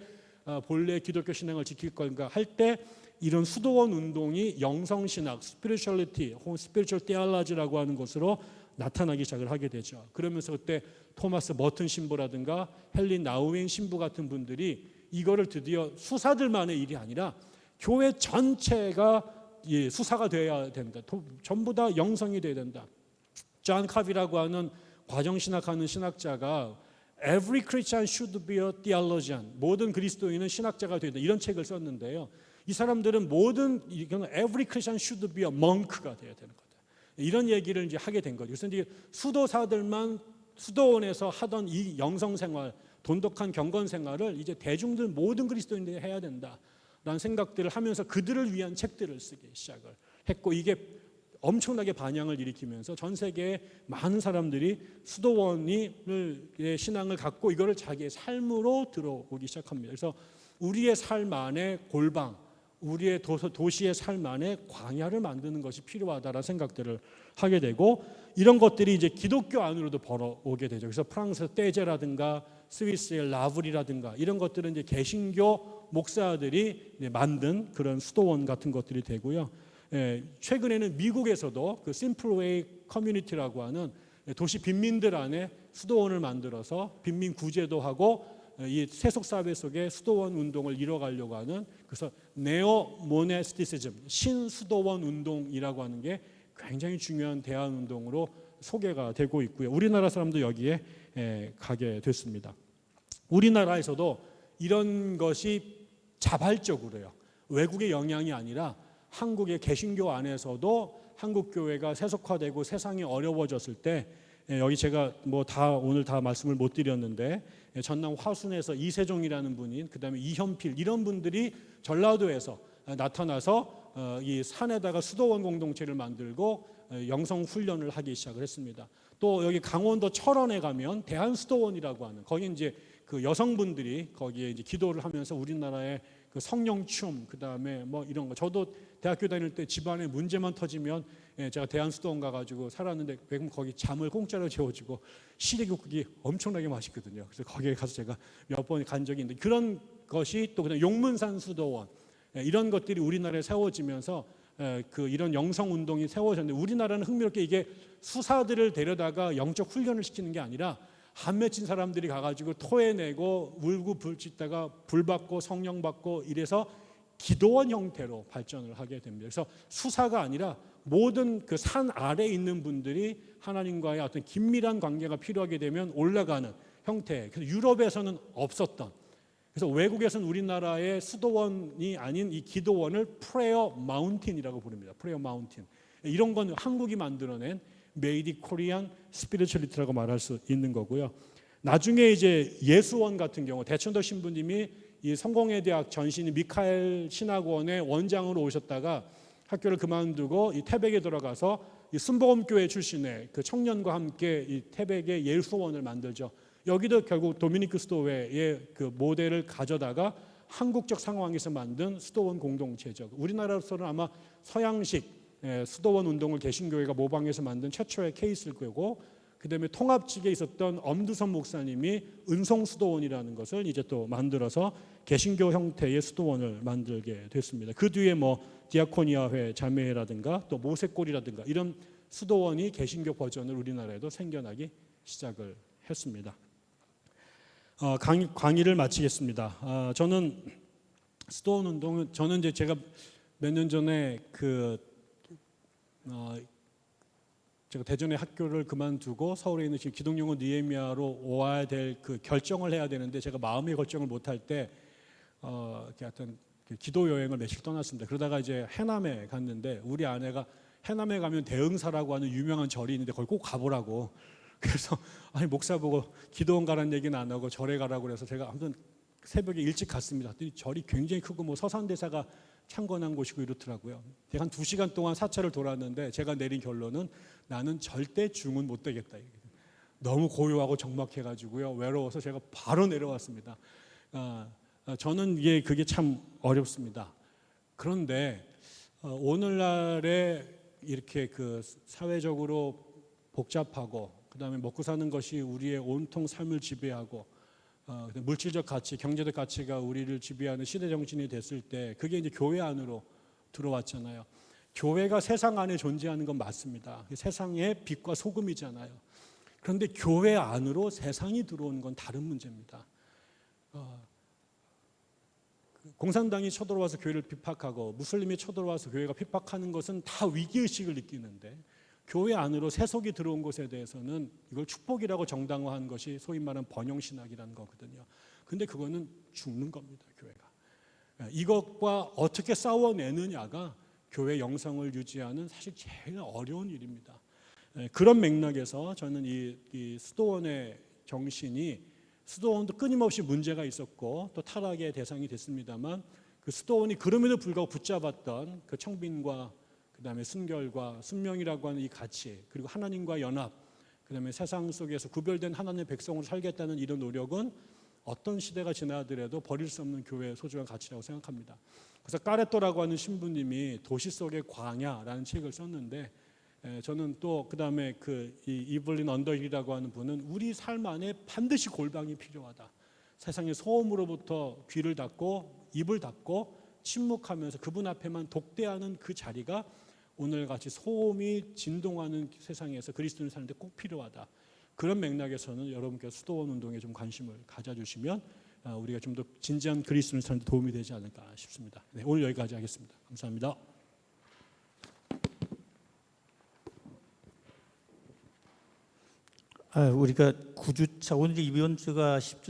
본래 기독교 신앙을 지킬 건가 할 때, 이런 수도원 운동이 영성신학, 스피리추얼리티 혹은 스피리추얼 테올로지라고 하는 것으로 나타나기 시작을 하게 되죠. 그러면서 그때 토마스 머튼 신부라든가 헬린 나우인 신부 같은 분들이 이거를 드디어 수사들만의 일이 아니라 교회 전체가 수사가 되어야 된다. 전부 다 영성이 되어야 된다. 존 카비라고 하는 과정신학하는 신학자가 Every Christian should be a theologian, 모든 그리스도인은 신학자가 되어야 된다, 이런 책을 썼는데요. 이 사람들은 Every Christian should be a monk가 되어야 되는 거다, 이런 얘기를 이제 하게 된 거죠. 그래서 이제 수도사들만 수도원에서 하던 이 영성 생활, 돈독한 경건 생활을 이제 대중들 모든 그리스도인들이 해야 된다라는 생각들을 하면서 그들을 위한 책들을 쓰기 시작을 했고, 이게 엄청나게 반향을 일으키면서 전 세계에 많은 사람들이 수도원의 신앙을 갖고 이거를 자기의 삶으로 들어오기 시작합니다. 그래서 우리의 삶 안에 골방, 우리의 도시의 삶 안에 광야를 만드는 것이 필요하다라는 생각들을 하게 되고, 이런 것들이 이제 기독교 안으로도 벌어오게 되죠. 그래서 프랑스 떼제라든가 스위스의 라블이라든가 이런 것들은 이제 개신교 목사들이 만든 그런 수도원 같은 것들이 되고요. 최근에는 미국에서도 그 심플웨이 커뮤니티라고 하는 도시 빈민들 안에 수도원을 만들어서 빈민 구제도 하고, 이 세속 사회 속에 수도원 운동을 이뤄가려고 하는, 그래서 네오 모네스티시즘, 신수도원 운동이라고 하는 게 굉장히 중요한 대안 운동으로 소개가 되고 있고요. 우리나라 사람도 여기에 가게 됐습니다. 우리나라에서도 이런 것이 자발적으로요, 외국의 영향이 아니라 한국의 개신교 안에서도 한국 교회가 세속화되고 세상이 어려워졌을 때, 여기 제가 오늘 다 말씀을 못 드렸는데 전남 화순에서 이세종이라는 분인, 그다음에 이현필 이런 분들이 전라도에서 나타나서 이 산에다가 수도원 공동체를 만들고 영성 훈련을 하기 시작을 했습니다. 또 여기 강원도 철원에 가면 대한수도원이라고 하는, 거기 이제 그 여성분들이 거기에 이제 기도를 하면서 우리나라의 그 성령춤, 그다음에 뭐 이런 거, 저도 대학교 다닐 때 집안에 문제만 터지면 제가 대한수도원 가가지고 살았는데 거기 잠을 공짜로 재워주고 시래기국이 엄청나게 맛있거든요. 그래서 거기에 가서 제가 몇 번 간 적이 있는데, 그런 것이 또 그냥 용문산 수도원 이런 것들이 우리나라에 세워지면서 그 이런 영성 운동이 세워졌는데, 우리나라는 흥미롭게 이게 수사들을 데려다가 영적 훈련을 시키는 게 아니라 한 맺힌 사람들이 가가지고 토해내고 울고 불짖다가 불 받고 성령 받고 이래서 기도원 형태로 발전을 하게 됩니다. 그래서 수사가 아니라 모든 그 산 아래에 있는 분들이 하나님과의 어떤 긴밀한 관계가 필요하게 되면 올라가는 형태. 그래서 유럽에서는 없었던, 그래서 외국에서는 우리나라의 수도원이 아닌 이 기도원을 프레어 마운틴이라고 부릅니다. 프레어 마운틴. 이런 건 한국이 만들어낸 메이디 코리안 스피리추얼리티라고 말할 수 있는 거고요. 나중에 이제 예수원 같은 경우 대천도 신부님이 이 성공회대학 전신인 미카엘 신학원의 원장으로 오셨다가 학교를 그만두고 이 태백에 들어가서 이 순복음교회 출신의 그 청년과 함께 이 태백의 예수원을 만들죠. 여기도 결국 도미니크 수도회의 그 모델을 가져다가 한국적 상황에서 만든 수도원 공동체죠. 우리나라로서는 아마 서양식 수도원 운동을 개신교회가 모방해서 만든 최초의 케이스일 거고, 그다음에 통합직에 있었던 엄두선 목사님이 은송수도원이라는 것을 이제 또 만들어서 개신교 형태의 수도원을 만들게 됐습니다. 그 뒤에 뭐 디아코니아회, 자매회라든가 또 모세골이라든가 이런 수도원이 개신교 버전을 우리나라에도 생겨나기 시작을 했습니다. 강의를 마치겠습니다. 저는 수도원 운동은, 저는 이제 제가 몇 년 전에 제가 대전의 학교를 그만두고 서울에 있는 지금 기독영어 니에미아로 와야 될 그 결정을 해야 되는데, 제가 마음의 결정을 못할 때 하여튼 기도 여행을 며칠 떠났습니다. 그러다가 이제 해남에 갔는데, 우리 아내가 해남에 가면 대흥사라고 하는 유명한 절이 있는데 거기 꼭 가보라고. 그래서 아니 목사 보고 기도원 가라는 얘기는 안 하고 절에 가라고 그래서 제가 아무튼 새벽에 일찍 갔습니다. 절이 굉장히 크고 뭐 서산대사가 창건한 곳이고 이렇더라고요. 한 2시간 동안 사찰을 돌았는데 제가 내린 결론은 나는 절대 중은 못 되겠다. 너무 고요하고 적막해가지고요, 외로워서 제가 바로 내려왔습니다. 저는 그게 참 어렵습니다. 그런데 오늘날에 이렇게 그 사회적으로 복잡하고, 그다음에 먹고 사는 것이 우리의 온통 삶을 지배하고, 물질적 가치, 경제적 가치가 우리를 지배하는 시대 정신이 됐을 때, 그게 이제 교회 안으로 들어왔잖아요. 교회가 세상 안에 존재하는 건 맞습니다. 세상의 빛과 소금이잖아요. 그런데 교회 안으로 세상이 들어오는 건 다른 문제입니다. 공산당이 쳐들어와서 교회를 핍박하고 무슬림이 쳐들어와서 교회가 핍박하는 것은 다 위기의식을 느끼는데, 교회 안으로 세속이 들어온 것에 대해서는 이걸 축복이라고 정당화한 것이 소위 말하는 번영신학이라는 거거든요. 근데 그거는 죽는 겁니다, 교회가. 이것과 어떻게 싸워내느냐가 교회 영성을 유지하는 사실 제일 어려운 일입니다. 그런 맥락에서 저는 이 수도원의 정신이, 수도원도 끊임없이 문제가 있었고 또 타락의 대상이 됐습니다만, 그 수도원이 그럼에도 불구하고 붙잡았던 그 청빈과 그다음에 순결과 순명이라고 하는 이 가치, 그리고 하나님과 연합, 그다음에 세상 속에서 구별된 하나님의 백성으로 살겠다는 이런 노력은 어떤 시대가 지나더라도 버릴 수 없는 교회의 소중한 가치라고 생각합니다. 그래서 까레토라고 하는 신부님이 도시 속의 광야라는 책을 썼는데, 저는 또 그다음에 이 이블린 언더힐이라고 하는 분은 우리 삶 안에 반드시 골방이 필요하다. 세상의 소음으로부터 귀를 닫고 입을 닫고 침묵하면서 그분 앞에만 독대하는 그 자리가 오늘같이 소음이 진동하는 세상에서 그리스도인을 사는데 꼭 필요하다. 그런 맥락에서는 여러분께서 수도원 운동에 좀 관심을 가져주시면 우리가 좀 더 진지한 그리스도인을 사는 데 도움이 되지 않을까 싶습니다. 네, 오늘 여기까지 하겠습니다. 감사합니다. 우리가 9주차, 오늘 이번 주가 10주